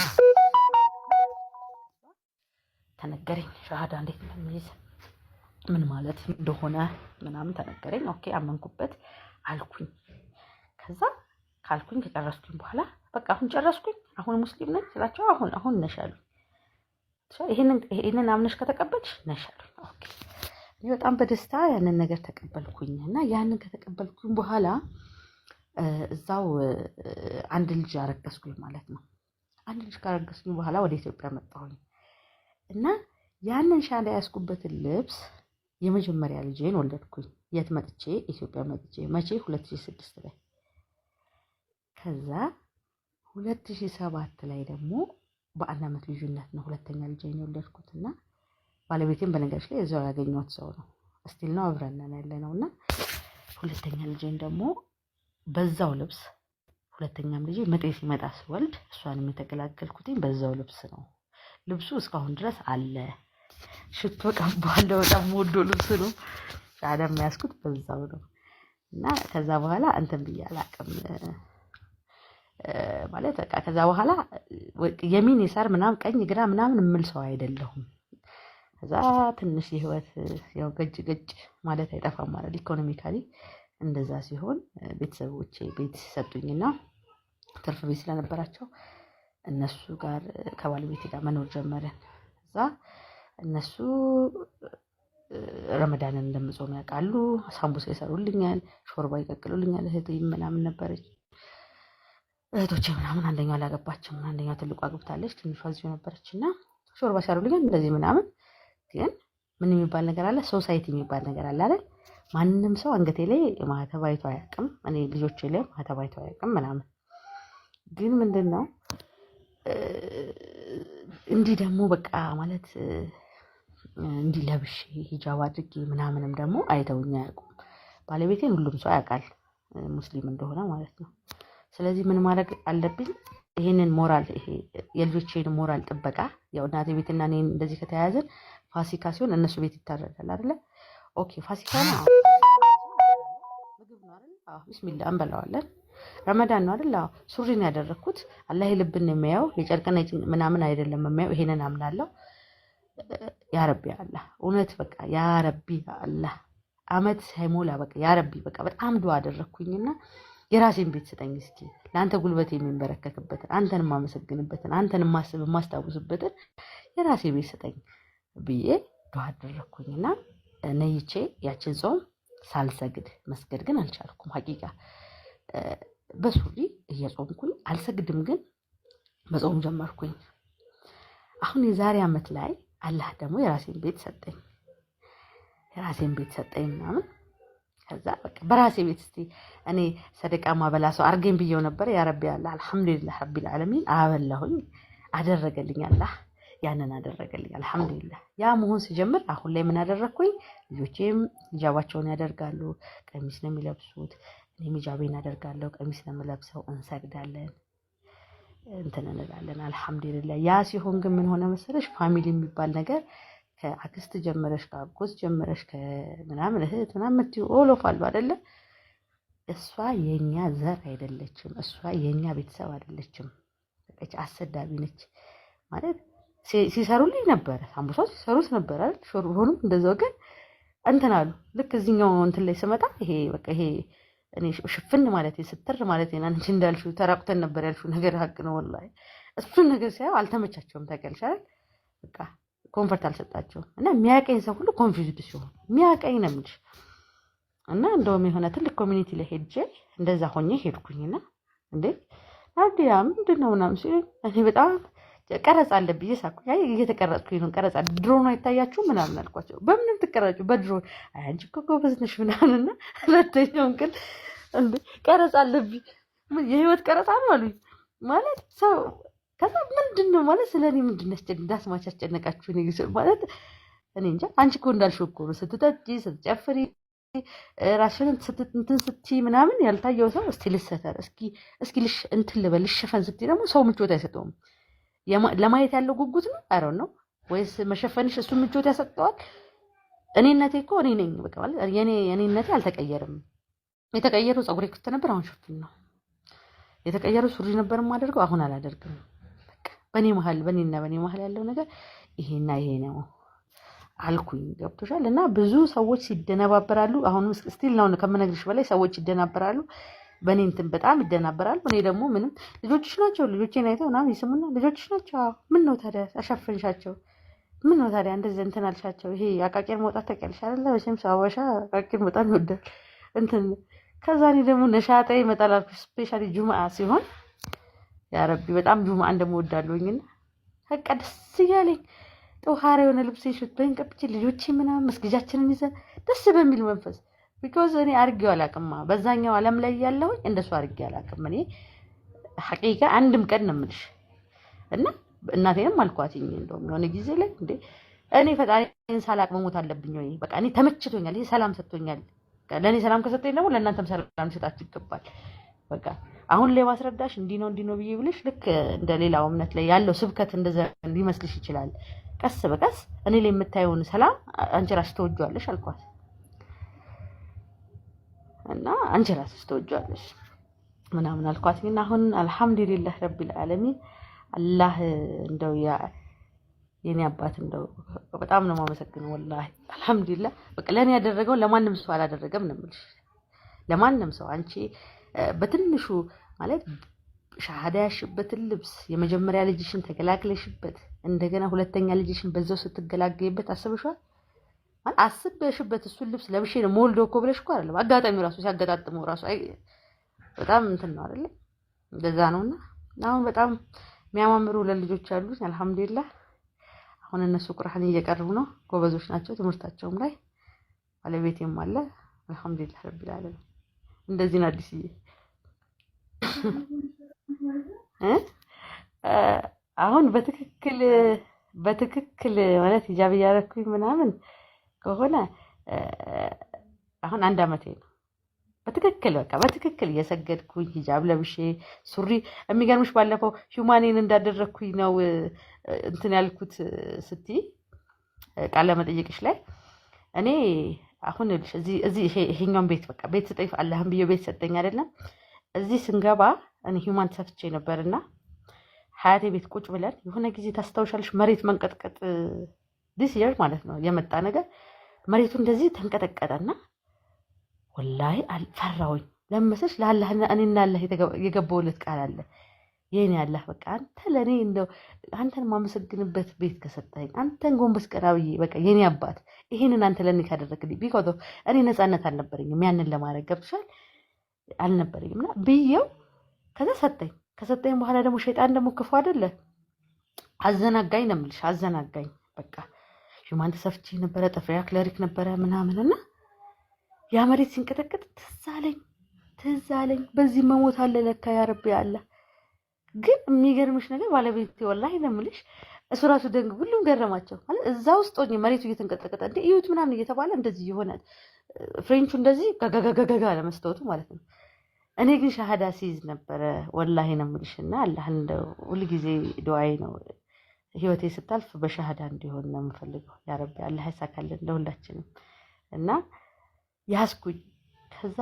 Speaker 1: ተነገረኝ ሻሃዳ እንዴት እንደሚይዝ ምን ማለት እንደሆነ ምናምን ተነገረኝ ኦኬ አመንኩበት አልኩኝ ከዛ ካልኩኝ ከጨረስኩኝ በኋላ በቃ አሁን ጨረስኩኝ አሁን ሙስሊም ነኝ ስላቸው አሁን ነሻሉ ይሄንን አምነሽ ከተቀበልሽ ነሻሉ ኦኬ እኔ በጣም በደስታ ያንን ነገር ተቀበልኩኝ እና ያንን ከተቀበልኩኝ በኋላ እዛው አንድ ልጅ አረገዝኩኝ ማለት ነው አንድ ልጅ ካረገዝኩኝ በኋላ ወደ ኢትዮጵያ መጣሁኝ እና ያንን ሻሃዳ ያስኩበትን ልብስ የመጀመሪያ ልጄን ወለድኩኝ የት መጥቼ ኢትዮጵያ መጥቼ መቼ 2006 ላይ ከዛ 2007 ላይ ደግሞ በአንድ አመት ልዩነት ነው ሁለተኛ ልጄን ወለድኩትና ባለቤቴን በነገርሽ ላይ እዛው ያገኘሁት ሰው ነው ስቲል ነው አብረን ያለነውና ሁለተኛ ልጄን ደግሞ በዛው ልብስ ሁለተኛም ልጄ መጤ ሲመጣ ስወልድ እሷንም የተገላገልኩትኝ በዛው ልብስ ነው ልብሱ እስካሁን ድረስ አለ ሽቶ ቀባለው በጣም ወዶ ልብስ ነው ሻሃዳ የሚያስኩት በዛው ነው እና ከዛ በኋላ እንትን ብያለሁ አቅም ማለት በቃ ከዛ በኋላ የሚን ይሳር ምናምን ቀኝ ግራ ምናምን እምል ሰው አይደለሁም ከዛ ትንሽ የህይወት ያው ገጭ ማለት አይጠፋም ማለት ኢኮኖሚካሊ እንደዛ ሲሆን ቤተሰቦቼ ቤት ሲሰጡኝና ትርፍ ቤት ስለነበራቸው እነሱ ጋር ከባለቤቴ ጋር መኖር ጀመረን እዛ እነሱ ረመዳንን እንደምጾም ያውቃሉ ሳምቡሳ ይሰሩልኛል ሾርባ ይቀቅሉልኛል እህቴ ምናምን ነበረች እህቶቼ ምናምን አንደኛው አላገባችም አንደኛው ትልቋ አግብታለች ትንሿ እዚሁ ነበረችና ሾርባ ይሰሩልኛል እንደዚህ ምናምን ግን ምን የሚባል ነገር አለ ሶሳይቲ የሚባል ነገር አለ አይደል ማንንም ሰው አንገቴ ላይ ማህተብ አይቶ አያውቅም እኔ ልጆቼ ላይ ማህተብ አይቶ አያውቅም ምናምን ግን ምንድነው እንዲህ ደግሞ በቃ ማለት እንዲህ ለብሼ ሂጃብ አድርጌ ምናምንም ደግሞ አይተውኛ አያውቁም ባለቤቴን ሁሉም ሰው ያውቃል ሙስሊም እንደሆነ ማለት ነው ስለዚህ ምን ማድረግ አለብኝ ይሄንን ሞራል ይሄ የልጆቼን ሞራል ጥበቃ ያው እናቴ ቤትና እኔ እንደዚህ ከተያያዘን ፋሲካ ሲሆን እነሱ ቤት ይታረዳል አይደለ ኦኬ ፋሲካ ነው ምግብ ነው አይደል ቢስሚላ እንበላዋለን ረመዳን ነው አይደል ሱሪን ያደረኩት አላህ ልብን የሚያየው የጨርቅና ምናምን አይደለም የሚያየው ይሄንን አምናለሁ ያ ረቢ አላህ እውነት በቃ ያ ረቢ አላህ አመት ሳይሞላ በቃ ያ ረቢ በቃ በጣም ዱዓ አደረኩኝና የራሴን ቤት ስጠኝ እስኪ ለአንተ ጉልበት የሚንበረከክበትን አንተን የማመሰግንበትን አንተን የማስታውስበትን የራሴ ቤት ስጠኝ ብዬ ዱዓ አደረኩኝና ነይቼ ያችን ጾም ሳልሰግድ መስገድ ግን አልቻልኩም። ሐቂቃ በሱሪ እየጾምኩኝ አልሰግድም፣ ግን በጾም ጀመርኩኝ። አሁን የዛሬ አመት ላይ አላህ ደግሞ የራሴን ቤት ሰጠኝ ምናምን። ከዛ በቃ በራሴ ቤት እስቲ እኔ ሰደቃ ማበላ ሰው አርገኝ ብየው ነበር። ያ ረቢ አላህ አልሐምዱሊላህ ረቢል ዓለሚን አበላሁኝ፣ አደረገልኝ። አላህ ያንን አደረገልኝ አልሐምዱሊላህ። ያ መሆን ሲጀምር አሁን ላይ ምን አደረኩኝ? ልጆቼም ሂጃባቸውን ያደርጋሉ፣ ቀሚስ ነው የሚለብሱት። እኔም ሂጃቤን አደርጋለሁ፣ ቀሚስ ነው የምለብሰው። እንሰግዳለን፣ እንትን እንላለን አልሐምዱሊላህ። ያ ሲሆን ግን ምን ሆነ መሰለሽ? ፋሚሊ የሚባል ነገር ከአክስት ጀመረሽ ከአጎት ጀመረሽ ከምናምን እህት ምናምን ምትዩ ኦሎፍ አሉ አይደለ? እሷ የኛ ዘር አይደለችም፣ እሷ የኛ ቤተሰብ አይደለችም። በቃ አሰዳቢ ነች ማለት ሲሰሩልኝ ነበረ፣ ሳምቡሳ ሲሰሩት ነበረ አይደል? ሾርሆኑም እንደዛው። ግን እንትን አሉ ልክ እዚህኛው እንትን ላይ ስመጣ ይሄ በቃ ይሄ እኔ ሽፍን ማለት ስትር ማለት አንቺ እንዳልሽው ተራቁተን ነበር ያልሽው ነገር ሀቅ ነው ወላሂ። እሱን ነገር ሲያዩ አልተመቻቸውም። ታውቂያለሽ አይደል? በቃ ኮንፈርት አልሰጣቸውም። እና የሚያቀኝ ሰው ሁሉ ኮንፊውዝድ ሲሆን የሚያቀኝ ነው የምልሽ። እና እንደውም የሆነ ትልቅ ኮሚኒቲ ላይ ሄጄ እንደዛ ሆኜ ሄድኩኝና እንዴ አዲያ ምንድን ነው ምናምን ሲሉኝ እኔ በጣም ቀረጻ አለብኝ ሳኩኝ። አይ እየተቀረጽኩኝ ነው፣ ቀረጻ ድሮን አይታያችሁ ምናምን አልኳቸው። በምንም ትቀረጹ በድሮን አንቺ እኮ ጎበዝ ነሽ ምናምንና ሁለተኛውን ግን እንዴ ቀረጻ አለብኝ የህይወት ቀረጻ ነው አሉኝ። ማለት ሰው ከዛ ምንድን ነው ማለት ስለኔ ምንድን ነው እንዳስማች አስጨነቃችሁ እኔ ማለት እኔ እንጃ። አንቺ እኮ እንዳልሽው እኮ ነው ስትጠጪ ስትጨፍሪ ራስሽን እንትን ስትይ ምናምን ያልታየው ሰው እስቲ ልሰተር እስኪ እንትን ልበል ልሸፈን ስትይ ደግሞ ሰው ምቾት አይሰጠውም። ለማየት ያለው ጉጉት ነው አይሮን ነው ወይስ መሸፈንሽ እሱ ምቾት ያሰጠዋል? እኔነቴ እኮ እኔ ነኝ በቃ ማለት እኔነቴ አልተቀየረም። የተቀየረው ፀጉሬ ክፍት ነበር፣ አሁን ሽፍን ነው። የተቀየረው ሱሪ ነበር የማደርገው፣ አሁን አላደርግም። በቃ በእኔ መሀል ያለው ነገር ይሄና ይሄ ነው አልኩኝ። ገብቶሻል? እና ብዙ ሰዎች ሲደነባበራሉ። አሁንም ስቲል ነው ከምነግርሽ በላይ ሰዎች ይደናበራሉ። በእኔ እንትን በጣም ይደናበራሉ። እኔ ደግሞ ምንም ልጆችሽ ናቸው ልጆቼን አይተው ምናምን ይስሙና ልጆችሽ ናቸው ምን ነው ታዲያ አሻፈንሻቸው? ምን ነው ታዲያ እንደዚህ እንትን አልሻቸው? ይሄ አቃቂር መውጣት ታውቂያለሽ አይደለ? መቼም ሰው አበሻ አቃቂር መውጣት ይወዳል እንትን። ከዛ እኔ ደግሞ ነሻጣ ይመጣል አልኩሽ። ስፔሻሊ ጁምአ ሲሆን ያ ረቢ በጣም ጁምአ እንደምወዳለሁኝና በቃ ደስ እያለኝ ጦሃራ የሆነ ልብሴ ሽቶኝ ቀብቼ ልጆቼ ምናምን መስጊጃችንን ይዘን ደስ በሚል መንፈስ ቢኮዝ እኔ አድርጌው አላውቅም። በዛኛው ዓለም ላይ ያለሁኝ እንደሱ አድርጌ አላውቅም። እኔ ሐቂቃ አንድም ቀን ነው የምልሽ። እና እናቴንም አልኳትኝ እንደውም የሆነ ጊዜ ላይ እንዴ እኔ ፈጣሪን ሳላቅ መሞት አለብኝ ወይ? በቃ እኔ ተመችቶኛል፣ ይሄ ሰላም ሰጥቶኛል። ለእኔ ሰላም ከሰጠኝ ደግሞ ለእናንተም ሰላም ሊሰጣችሁ ይገባል። በቃ አሁን ላይ ማስረዳሽ እንዲህ ነው ብዬ ብልሽ ልክ እንደ ሌላው እምነት ላይ ያለው ስብከት እንደዛ ሊመስልሽ ይችላል። ቀስ በቀስ እኔ ላይ የምታየውን ሰላም አንቺ ራስሽ ተወጇለሽ አልኳት። እና አንቺ ራስሽ ተወጇለሽ ምናምን አልኳት። ግን አሁን አልሐምዱሊላህ ረቢል ዓለሚን አላህ እንደው የኔ አባት እንደው በጣም ነው የማመሰግነው ወላሂ አልሐምዱሊላህ። በቃ ለኔ ያደረገው ለማንም ሰው አላደረገም ነው የምልሽ። ለማንም ሰው አንቺ በትንሹ ማለት ሻሃዳ ያሽበትን ልብስ የመጀመሪያ ልጅሽን ተገላግለሽበት እንደገና ሁለተኛ ልጅሽን በዛው ስትገላገይበት አስበሽዋል? ማለት አስበሽበት እሱን ልብስ ለብሼ ነው ሞልዶ እኮ ብለሽ እኮ አይደለም። አጋጣሚው ራሱ ሲያገጣጥመው ራሱ በጣም እንትን ነው አይደል? እንደዛ ነውና አሁን በጣም የሚያማምሩ ለልጆች አሉኝ አልሐምዱሊላህ። አሁን እነሱ ቁርአን እየቀርቡ ነው፣ ጎበዞች ናቸው ትምህርታቸውም ላይ። ባለቤቴም አለ አልሐምዱሊላህ ረቢል ዓለሚን። እንደዚህ ነው አዲስዬ አሁን በትክክል ማለት ሂጃብ እያደረኩኝ ምናምን ከሆነ አሁን 1 ዓመቴ ነው። በትክክል እየሰገድኩኝ ሂጃብ ለብሼ ሱሪ። የሚገርምሽ ባለፈው ሂውማኔን እንዳደረኩኝ ነው እንትን ያልኩት ስትይ ቃለ መጠየቅሽ ላይ እኔ አሁን እዚህ ይሄኛውን ቤት በቃ ቤት ስጠኝ አላህም ብዬ ቤት ሰጠኝ አይደለም። እዚህ ስንገባ እኔ ሂውማን ሰፍቼ ነበርና ሀያቴ ቤት ቁጭ ብለን የሆነ ጊዜ ታስታውሻለሽ፣ መሬት መንቀጥቀጥ ዲስ ይር ማለት ነው የመጣ ነገር። መሬቱ እንደዚህ ተንቀጠቀጠና ወላሂ አልፈራውኝ ለምሰሽ ለአላህና እኔና አላህ የገባውለት ቃል አለ የኔ አላህ በቃ አንተ ለኔ እንደው አንተን ማመሰግንበት ቤት ከሰጠኝ አንተን ጎንበስ ቀና ብዬ በቃ የኔ አባት ይሄንን አንተ ለኔ ካደረግልኝ ቢኮዝ እኔ ነፃነት አልነበረኝም ያንን ለማድረግ ገብቶሻል አልነበረኝም እና ብዬው ከዛ ከሰጠኝ በኋላ ደግሞ ሸይጣን ደግሞ ክፉ አይደለ አዘናጋኝ ነው የምልሽ አዘናጋኝ በቃ ሹማን ተሰፍቼ ነበረ ጥፍሬ ክለሪክ ነበረ ምናምንና ያ መሬት ሲንቀጠቀጥ ትዝ አለኝ በዚህ መሞት አለ ለካ ያ ረቢ አለ ግን የሚገርምሽ ነገር ባለቤቴ ወላሂ ነው የምልሽ እሱ ራሱ ደንግ ሁሉም ገረማቸው ማለት እዛ ውስጥ ሆኜ መሬቱ እየተንቀጠቀጠ እንደ እዩት ምናምን እየተባለ እንደዚህ ይሆናል ፍሬንቹ እንደዚህ ጋጋጋጋጋ ለመስታወቱ ማለት ነው እኔ ግን ሻሃዳ ሲይዝ ነበረ ወላሂ ነው የምልሽና አላህ እንደው ሁሉ ጊዜ ዱዓዬ ነው ህይወቴ ስታልፍ በሻሃዳ እንዲሆን ነው የምፈልገው ያ ረቢ አላህ ያሳካልን ለሁላችንም እና ያስኩኝ ከዛ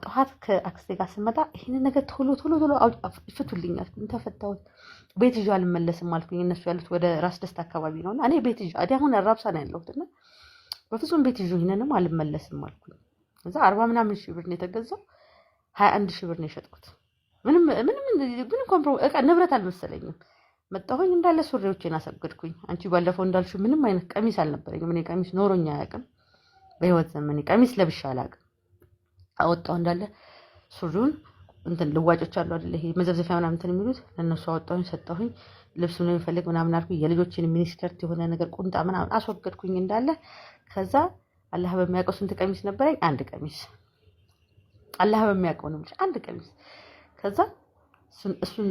Speaker 1: ጠዋት ከአክስቴ ጋር ስመጣ ይሄን ነገር ቶሎ ይፈቱልኛል ተፈታሁት ቤት ይዤ አልመለስም አልኩኝ እነሱ ያሉት ወደ ራስ ደስታ አካባቢ ነውና እኔ ቤት ይዤ አሁን አራብሳ ነው ያለሁትና በፍጹም ቤት ይዤ ይሄንንም አልመለስም አልኩኝ ከዛ 40 ምናምን ሺህ ብር ነው የተገዛው 21 ሺህ ብር ነው የሸጥኩት ምንም ኮምፕሮ እቃ ንብረት አልመሰለኝም መጣሁኝ እንዳለ ሱሪዎቼን አሰገድኩኝ አንቺ ባለፈው እንዳልሽው ምንም አይነት ቀሚስ አልነበረኝም እኔ ቀሚስ ኖሮኛ አያውቅም በህይወት ዘመኔ ቀሚስ ለብሻ አላውቅም አወጣው እንዳለ ሱሪውን እንትን ልዋጮች አሉ አይደል ይሄ መዘብዘፊያ ምናምን እንትን የሚሉት ለነሱ አወጣሁኝ ሰጣሁኝ ልብሱን የሚፈልግ ምናምን አልኩኝ የልጆችን ሚኒስከርት የሆነ ነገር ቁንጣ ምናምን አስወገድኩኝ እንዳለ ከዛ አላህ በሚያውቀው ስንት ቀሚስ ነበረኝ አንድ ቀሚስ አላህ በሚያውቀው ነው አንድ ቀሚስ ከዛ እሱን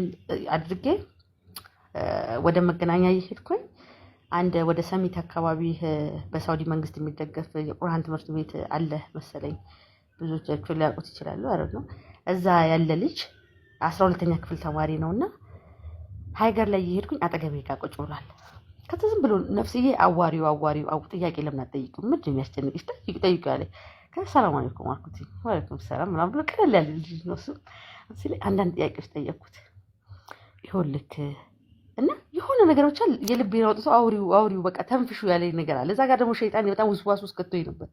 Speaker 1: አድርጌ ወደ መገናኛ እየሄድኩኝ አንድ ወደ ሰሚት አካባቢ በሳውዲ መንግስት የሚደገፍ የቁርአን ትምህርት ቤት አለ መሰለኝ ብዙዎቻችሁ ሊያውቁት ይችላሉ አይደል ነው እዛ ያለ ልጅ 12ኛ ክፍል ተማሪ ነውና ሃይገር ላይ እየሄድኩኝ አጠገቤ ጋር ቁጭ ብሏል ከዛ ዝም ብሎ ነፍስዬ አዋሪው ጥያቄ ለምን አትጠይቁ ምንድን ነው ያስጨንቅሽ ጠይቁ ያለኝ ከሰላም አለይኩም አልኩት ወአለይኩም ሰላም ምናምን ብሎ ቀለል ያለ ልጅ ነው እሱ ሲል አንዳንድ ጥያቄዎች ጠየቅኩት ይሁልክ እና የሆነ ነገር ብቻ የልቤን አውጥቶ አውሪው በቃ ተንፍሹ ያለኝ ነገር አለ እዛ ጋር ደግሞ ሸይጣን በጣም ውስዋስ ውስጥ ከቶኝ ነበር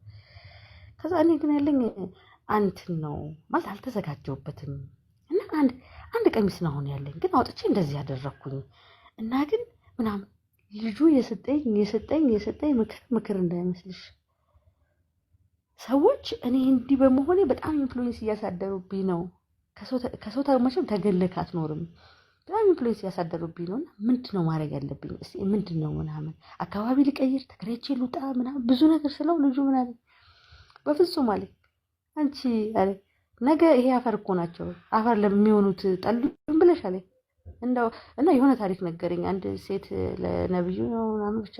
Speaker 1: ከዛ እኔ ግን ያለኝ አንተን ነው ማለት አልተዘጋጀውበትም እና አንድ ቀሚስ ነው አሁን ያለኝ ግን አውጥቼ እንደዚህ ያደረኩኝ እና ግን ምናምን ልጁ የሰጠኝ ምክር እንዳይመስልሽ ሰዎች እኔ እንዲህ በመሆኔ በጣም ኢንፍሉዌንስ እያሳደሩብኝ ነው ከሰው ተመቸም ተገለክ አትኖርም በጣም ኢንፍሉዌንስ እያሳደሩብኝ ነውና ምንድነው ማድረግ ያለብኝ እስቲ ምንድነው ምናምን አካባቢ ልቀይር ተከራይቼ ልውጣ ምናምን ብዙ ነገር ስለው ልጁ ምናምን በፍጹም አለ አንቺ አለ ነገ ይሄ አፈር እኮ ናቸው አፈር ለሚሆኑት ጠሉን ብለሽ አለ እንደው እና የሆነ ታሪክ ነገረኝ አንድ ሴት ለነብዩ ነው ምናምን ብቻ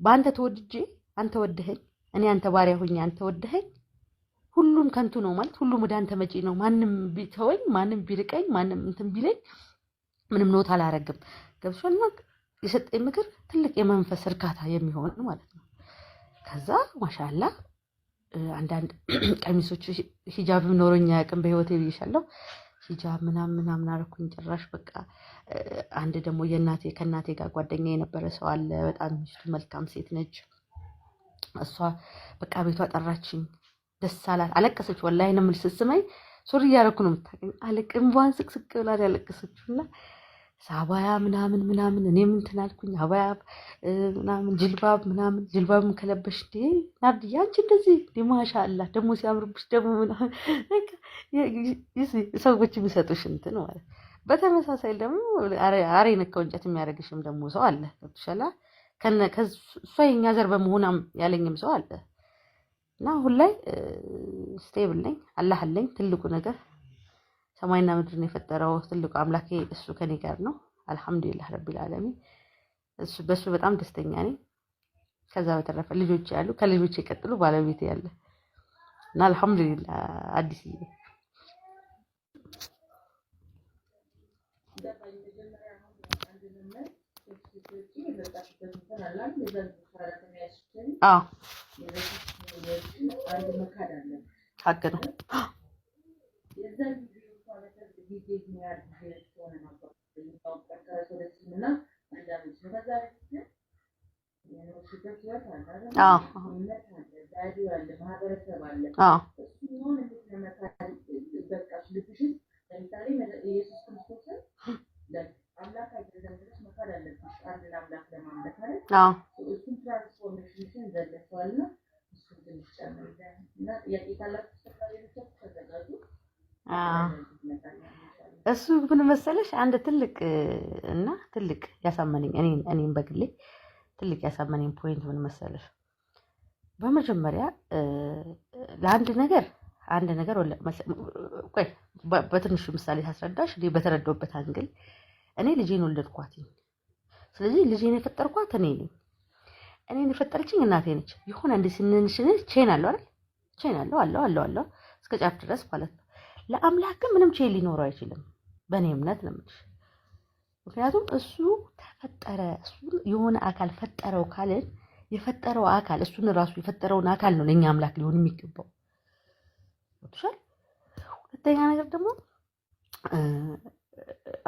Speaker 1: በአንተ ተወድጄ አንተ ወደኸኝ እኔ አንተ ባሪያ ሆኜ አንተ ወደኸኝ ሁሉም ከንቱ ነው ማለት ሁሉም ወደ አንተ መጪ ነው ማንም ቢተወኝ ማንም ቢርቀኝ ማንም እንትን ቢለኝ ምንም ኖት አላረግም ገብቶሻል የሰጠኝ ምክር ትልቅ የመንፈስ እርካታ የሚሆን ማለት ነው ከዛ ማሻአላ አንዳንድ ቀሚሶች ሂጃብ ኖሮኛ ያቅም በህይወቴ ብዬሻለሁ ሂጃብ ምናምን አረኩኝ ጭራሽ በቃ አንድ ደግሞ ከእናቴ ጋር ጓደኛ የነበረ ሰው አለ በጣም ሚስቱ መልካም ሴት ነች እሷ በቃ ቤቷ ጠራችኝ ደስ አላት አለቀሰች ወላሂ ነው የምልሽ ስትስመኝ ሱሪ ያረኩ ነው የምታውቀኝ አለቅምባን ስቅስቅ ብላ ያለቀሰችውና ሳባያ ምናምን እኔ ምን ትናልኩኝ አባያ ምናምን ጅልባብም ከለበሽ ናርዲያ አንቺ እንደዚህ ማሻአላ ደግሞ ሲያምርብሽ ደግሞ ምናምን ሰዎች የሚሰጡሽ እንትን ማለት በተመሳሳይ ደግሞ አሬ ነከው እንጨት የሚያደርግሽም ደግሞ ሰው አለ ተብሻላ ከሷ የኛ ዘር በመሆናም ያለኝም ሰው አለ እና አሁን ላይ ስቴብል ነኝ አላህ አለኝ ትልቁ ነገር ሰማይና ምድርን የፈጠረው ትልቁ አምላኬ እሱ ከኔ ጋር ነው አልহামዱሊላህ ረቢል ዓለሚን እሱ በሱ በጣም ደስተኛ ነኝ ከዛ በተረፈ ልጆች ያሉ ከልጆች ይቀጥሉ ባለቤቴ ያለ እና አልহামዱሊላህ አዲስ ሀቅ ነው እሱ ምን መሰለሽ አንድ ትልቅ እና ትልቅ ያሳመነኝ እኔም በግሌ ትልቅ ያሳመነኝ ፖይንት ምን መሰለሽ፣ በመጀመሪያ ለአንድ ነገር ቆይ በትንሹ ምሳሌ ሳስረዳሽ እኔ በተረዳሁበት አንግል እኔ ልጄን ወለድኳት። ስለዚህ ልጄን የፈጠርኳት እኔ ነኝ። እኔን የፈጠረችኝ እናቴ ነች። የሆነ እንደ ስንንሽን ቼን አለው አይደል? ቼን አለው እስከ ጫፍ ድረስ ማለት ነው። ለአምላክ ግን ምንም ቼን ሊኖረው አይችልም፣ በእኔ እምነት ነው የምልሽ። ምክንያቱም እሱ ተፈጠረ፣ እሱ የሆነ አካል ፈጠረው ካልን የፈጠረው አካል እሱን ራሱ የፈጠረውን አካል ነው ለኛ አምላክ ሊሆን የሚገባው። ወጥቷል። ሁለተኛ ነገር ደግሞ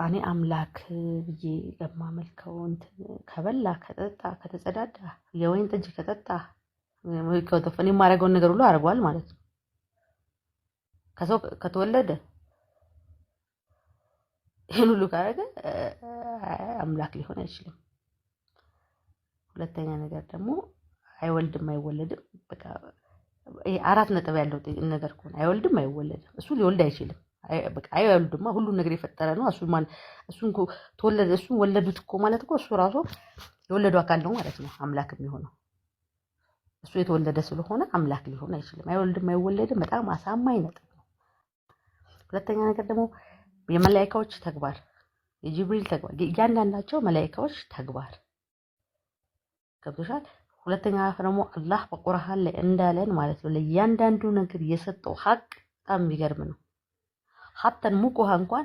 Speaker 1: እኔ አምላክ ብዬ ለማመልከው ከበላ ከጠጣ ከተጸዳዳ የወይን ጠጅ ከጠጣ እኔ የማደርገውን ነገር ሁሉ አድርጓል ማለት ነው። ከሰው ከተወለደ ይህን ሁሉ ካደረገ አምላክ ሊሆን አይችልም። ሁለተኛ ነገር ደግሞ አይወልድም አይወለድም። በቃ አራት ነጥብ ያለው ነገር ከሆነ አይወልድም አይወለድም። እሱ ሊወልድ አይችልም። በቃ አይወልድማ ሁሉን ነገር የፈጠረ ነው። እሱን ተወለደ እሱን ወለዱት እኮ ማለት እኮ እሱ ራሱ የወለዱ አካል ነው ማለት ነው አምላክ የሚሆነው። እሱ የተወለደ ስለሆነ አምላክ ሊሆን አይችልም። አይወልድም አይወለድም። በጣም አሳማኝ ነጥብ ነው። ሁለተኛ ነገር ደግሞ የመላእክቶች ተግባር፣ የጅብሪል ተግባር፣ እያንዳንዳቸው መላእክቶች ተግባር ገብቶሻል። ሁለተኛ ደግሞ አላህ በቁርአን ላይ እንዳለን ማለት ነው ለእያንዳንዱ ነገር የሰጠው ሀቅ በጣም የሚገርም ነው። ሀተን ሙቅ ውሃ እንኳን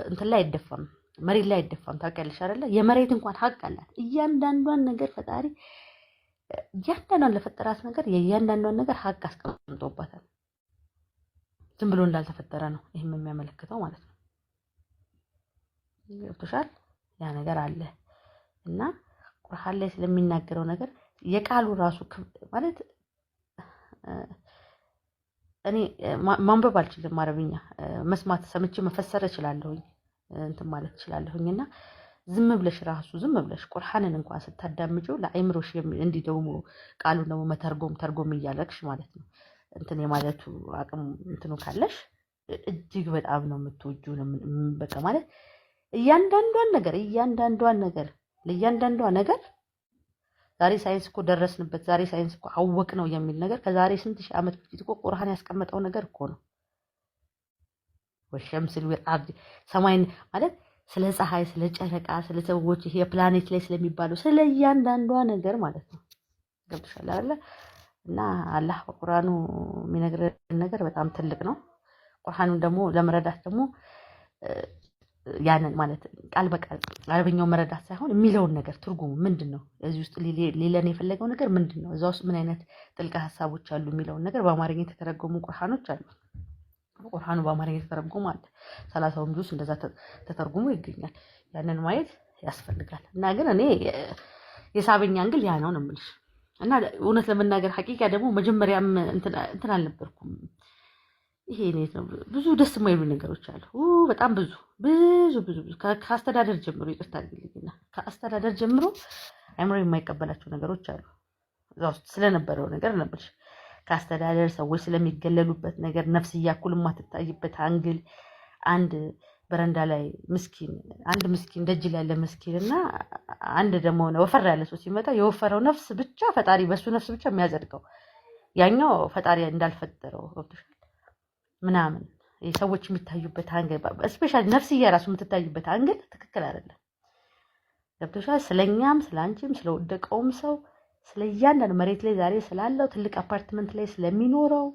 Speaker 1: እንትን ላይ አይደፋም፣ መሬት ላይ አይደፋም። ታውቂያለሽ አይደለ? የመሬት እንኳን ሀቅ አላት። እያንዳንዷን ነገር ፈጣሪ እያንዳንዷን ለፈጠራት ነገር የእያንዳንዷን ነገር ሀቅ አስቀምጦባታል። ዝም ብሎ እንዳልተፈጠረ ነው ይህም የሚያመለክተው ማለት ነው። ገብቶሻል? ያ ነገር አለ እና ቁርአን ላይ ስለሚናገረው ነገር የቃሉ ራሱ ማለት እኔ ማንበብ አልችልም፣ አረብኛ መስማት ሰምቼ መፈሰር እችላለሁኝ እንትን ማለት እችላለሁኝና ዝም ብለሽ ቁርአንን እንኳን ስታዳምጪው ለአይምሮሽ እንዲህ ደግሞ ቃሉን ደግሞ ተርጎም እያለክሽ ማለት ነው እንትን የማለቱ አቅም እንትኑ ካለሽ እጅግ በጣም ነው የምትወጂው። በቃ ማለት እያንዳንዷን ነገር ለእያንዳንዷ ነገር ዛሬ ሳይንስ እኮ ደረስንበት፣ ዛሬ ሳይንስ እኮ አወቅ ነው የሚል ነገር ከዛሬ ስንት ሺህ ዓመት በፊት እኮ ቁርአን ያስቀመጠው ነገር እኮ ነው። ወሸምስል ወልአርድ ሰማይን ማለት ስለ ፀሐይ፣ ስለ ጨረቃ፣ ስለ ሰዎች ይሄ ፕላኔት ላይ ስለሚባለው ስለ እያንዳንዷ ነገር ማለት ነው። ገብቶሻል አይደለ? እና አላህ በቁርአኑ የሚነግረን ነገር በጣም ትልቅ ነው። ቁርአኑን ደግሞ ለመረዳት ደግሞ ያንን ማለት ቃል በቃል አረብኛው መረዳት ሳይሆን የሚለውን ነገር ትርጉሙ ምንድነው፣ እዚህ ውስጥ ሊለን የፈለገው ነገር ምንድነው፣ እዛ ውስጥ ምን አይነት ጥልቅ ሀሳቦች አሉ የሚለውን ነገር በአማርኛ የተተረጎሙ ቁርአኖች አሉ። ቁርአኑ በአማርኛ የተተረጎሙ አለ 30ም ጁዝ እንደዛ ተተርጉሞ ይገኛል። ያንን ማየት ያስፈልጋል። እና ግን እኔ የሳበኛ እንግል ያ ነው የምልሽ። እና እውነት ለመናገር ሐቂቃ ደግሞ መጀመሪያም እንትን አልነበርኩም። ይሄ ነው ብዙ ደስ የማይሉ ነገሮች አሉ። በጣም ብዙ ከአስተዳደር ጀምሮ ይቅርታ አድርግልኝና ከአስተዳደር ጀምሮ አይምሮ የማይቀበላቸው ነገሮች አሉ። እዛ ውስጥ ስለነበረው ነገር ነበር። ከአስተዳደር ሰዎች ስለሚገለሉበት ነገር፣ ነፍስያ እኩል የማትታይበት አንግል፣ አንድ በረንዳ ላይ አንድ ምስኪን ደጅ ላይ ያለ ምስኪን እና አንድ ደግሞ ወፈር ያለ ሰው ሲመጣ የወፈረው ነፍስ ብቻ ፈጣሪ በሱ ነፍስ ብቻ የሚያጸድቀው ያኛው ፈጣሪ እንዳልፈጠረው ገብቶሻል ምናምን ሰዎች የሚታዩበት አንግል ስፔሻሊ ነፍስያ ራሱ የምትታዩበት አንግል ትክክል አይደለም። ገብቶሻል? ስለኛም ስለአንቺም ስለወደቀውም ሰው ስለ እያንዳንዱ መሬት ላይ ዛሬ ስላለው ትልቅ አፓርትመንት ላይ ስለሚኖረው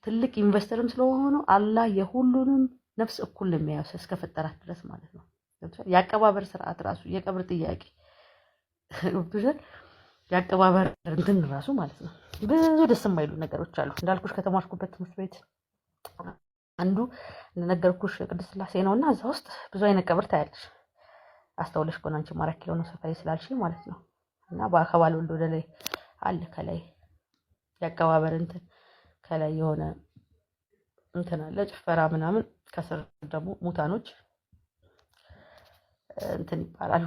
Speaker 1: ትልቅ ኢንቨስተርም ስለሆነው አላህ የሁሉንም ነፍስ እኩል የሚያዩስ እስከፈጠራት ድረስ ማለት ነው። ገብቶሻል? የአቀባበር ስርዓት ራሱ የቀብር ጥያቄ ገብቶሻል? የአቀባበር እንትን ራሱ ማለት ነው። ብዙ ደስ የማይሉ ነገሮች አሉ። እንዳልኩሽ ከተማርኩበት ትምህርት ቤት አንዱ እንደነገርኩሽ ቅድስት ሥላሴ ነውና እዛ ውስጥ ብዙ አይነት ቀብር ታያለሽ። አስተውለሽ ከሆነ አንቺ 4 ኪሎ ነው ሰፈሬ ስላልሽ ማለት ነው። እና በአካባቢ ወልዶ ወደ ላይ አለ ከላይ የአቀባበር እንትን ከላይ የሆነ እንትን አለ ጭፈራ ምናምን፣ ከስር ደግሞ ሙታኖች እንትን ይባላሉ።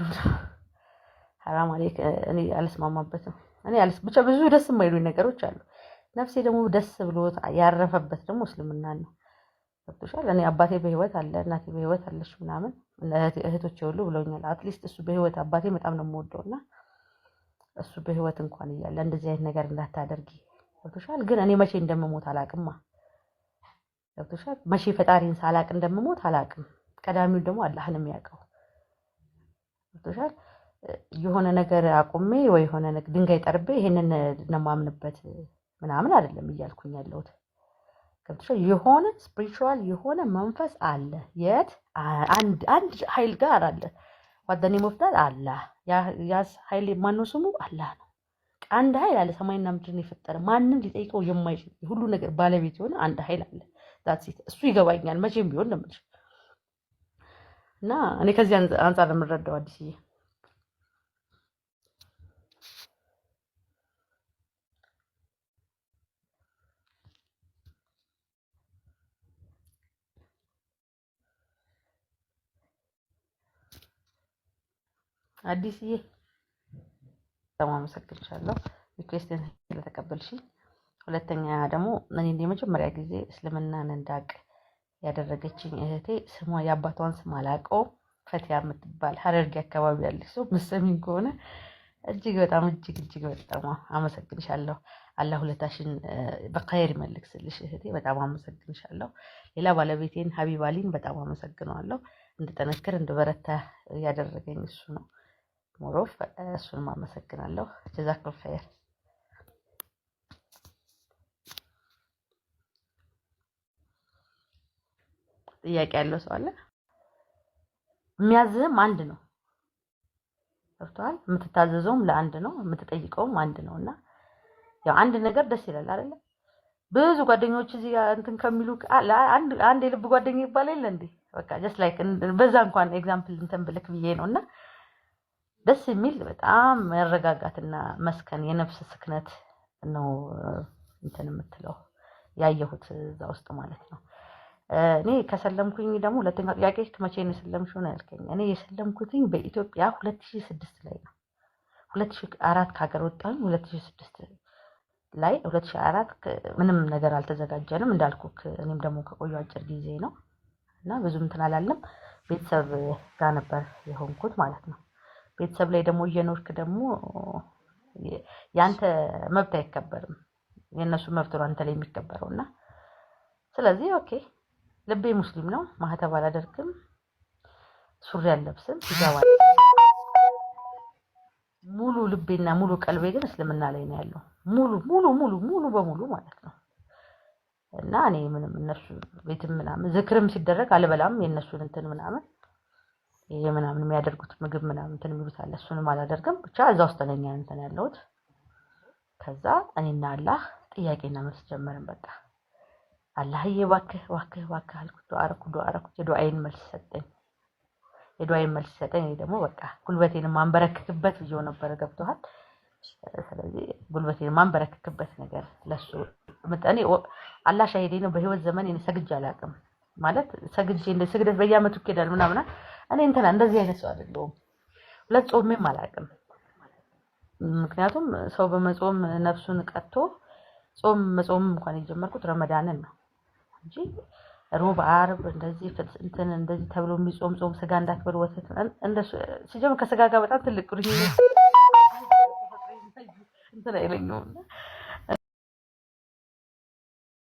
Speaker 1: ሐራም አለይክ እኔ አልስማማበትም። ብቻ ብዙ ደስ የማይሉኝ ነገሮች አሉ። ነፍሴ ደግሞ ደስ ብሎት ያረፈበት ደግሞ እስልምና ነው። ገብቶሻል? እኔ አባቴ በህይወት አለ፣ እናቴ በህይወት አለች ምናምን፣ እህቶቼ ሁሉ ብለውኛል። አትሊስት እሱ በህይወት አባቴ በጣም ነው የምወደውና እሱ በህይወት እንኳን እያለ እንደዚህ አይነት ነገር እንዳታደርጊ። ገብቶሻል? ግን እኔ መቼ እንደምሞት አላቅማ። ገብቶሻል? መቼ ፈጣሪን ሳላቅ እንደምሞት አላቅም። ቀዳሚው ደግሞ አላህን የሚያውቀው። ገብቶሻል? የሆነ ነገር አቁሜ ወይ የሆነ ድንጋይ ጠርቤ ይሄንን ነው የማምንበት ምናምን አይደለም እያልኩኝ ያለሁት። ገብቶሻል? የሆነ ስፒሪቹዋል የሆነ መንፈስ አለ። የት አንድ ኃይል ጋር አለ። ዋደኔ መፍዳል አላህ። ያ ኃይል ማነው? ስሙ አላህ ነው። አንድ ኃይል አለ፣ ሰማይና ምድርን የፈጠረ ማንም ሊጠይቀው የማይችል ሁሉ ነገር ባለቤት የሆነ አንድ ኃይል አለ። ዳትስ እሱ ይገባኛል መቼም ቢሆን ለምልሽ እና እኔ ከዚህ አንፃር የምረዳው አዲስዬ አዲስዬ በጣም አመሰግንሻለሁ ሪኩዌስትን ስለተቀበልሽኝ። ሁለተኛ ደግሞ እኔ የመጀመሪያ ጊዜ እስልምናን እንዳቅ ያደረገችኝ እህቴ ስሟ የአባቷን ስም አላውቀውም፣ ፈቲያ የምትባል ሀረርጌ አካባቢ ያለች ሰው መሰሚኝ ከሆነ እጅግ በጣም አመሰግንሻለሁ። አላህ ሁለታሽን በኸይር ይመልስልሽ እህቴ፣ በጣም አመሰግንሻለሁ። ሌላ ባለቤቴን ሀቢባሊን በጣም አመሰግነዋለሁ። እንድጠነክር እንድበረታ ያደረገኝ እሱ ነው። ሞሮፍ እሱንም አመሰግናለሁ። ጀዛኩም ኸይር። ጥያቄ ያለው ሰው አለ? የሚያዝህም አንድ ነው። ገብቶሃል? የምትታዘዘውም ለአንድ ነው፣ የምትጠይቀውም አንድ ነው። እና ያው አንድ ነገር ደስ ይላል አይደለ? ብዙ ጓደኞች እዚህ እንትን ከሚሉ አንድ የልብ ጓደኛ ይባል የለ እንዴ? በቃ ጀስት ላይክ በዛ እንኳን ኤግዛምፕል እንትን ብልክ ብዬ ነው። እና ደስ የሚል በጣም መረጋጋትና መስከን የነፍስ ስክነት ነው እንትን የምትለው ያየሁት እዛ ውስጥ ማለት ነው። እኔ ከሰለምኩኝ ደግሞ ሁለተኛ ጥያቄ መቼ ነው የሰለምሽው ነው ያልከኝ። እኔ የሰለምኩትኝ በኢትዮጵያ 2006 ላይ ነው። 2004 ከሀገር ወጣሁ። 2006 ላይ 2004 ምንም ነገር አልተዘጋጀንም እንዳልኩክ። እኔም ደግሞ ከቆዩ አጭር ጊዜ ነው እና ብዙም እንትን አላለም። ቤተሰብ ጋር ነበር የሆንኩት ማለት ነው። ቤተሰብ ላይ ደግሞ እየኖርክ ደግሞ ያንተ መብት አይከበርም፣ የእነሱ መብት ነው አንተ ላይ የሚከበረው። እና ስለዚህ ኦኬ ልቤ ሙስሊም ነው፣ ማህተብ አላደርግም፣ ሱሪ አልለብስም፣ ይገባል። ሙሉ ልቤና ሙሉ ቀልቤ ግን እስልምና ላይ ነው ያለው፣ ሙሉ በሙሉ ማለት ነው። እና እኔ ምንም እነሱ ቤትም ምናምን ዝክርም ሲደረግ አልበላም፣ የእነሱን እንትን ምናምን ይሄ ምናምን የሚያደርጉት ምግብ ምናምን እንትን የሚሉት አለ፣ እሱንም አላደርግም። ብቻ እዛ ውስጥ ነኝ እንትን ያለሁት። ከዛ እኔና አላህ ጥያቄና መልስ ጀመርን። በቃ አላህዬ እባክህ አልኩት። ዱዓ አደረኩት። የዱዓዬን መልስ ሰጠኝ። እኔ ደግሞ በቃ ጉልበቴን ማንበረክክበት ብዬው ነበር። ገብቶሃል? ስለዚህ ጉልበቴን ማንበረክክበት ነገር ለሱ እኔ አላህ ሻሂዴ ነው። በህይወት ዘመን እኔ ሰግጄ አላውቅም። ማለት ሰግጄ እንደ ስግደት በየዓመቱ ይኬዳል ምናምን። እኔ እንትና እንደዚህ አይነት ሰው አይደለሁም። ሁለት ጾሜም አላውቅም። ምክንያቱም ሰው በመጾም ነፍሱን ቀጥቶ መጾም እንኳን የጀመርኩት ረመዳንን ነው እንጂ ሮብ ዓርብ እንደዚህ እንትን እንደዚህ ተብሎ የሚጾም ጾም ስጋ እንዳትበሉ ወተት እንደሱ ሲጀምር ከስጋ ጋር በጣም ትልቅ ቁርኝት እንትን አይለኝም።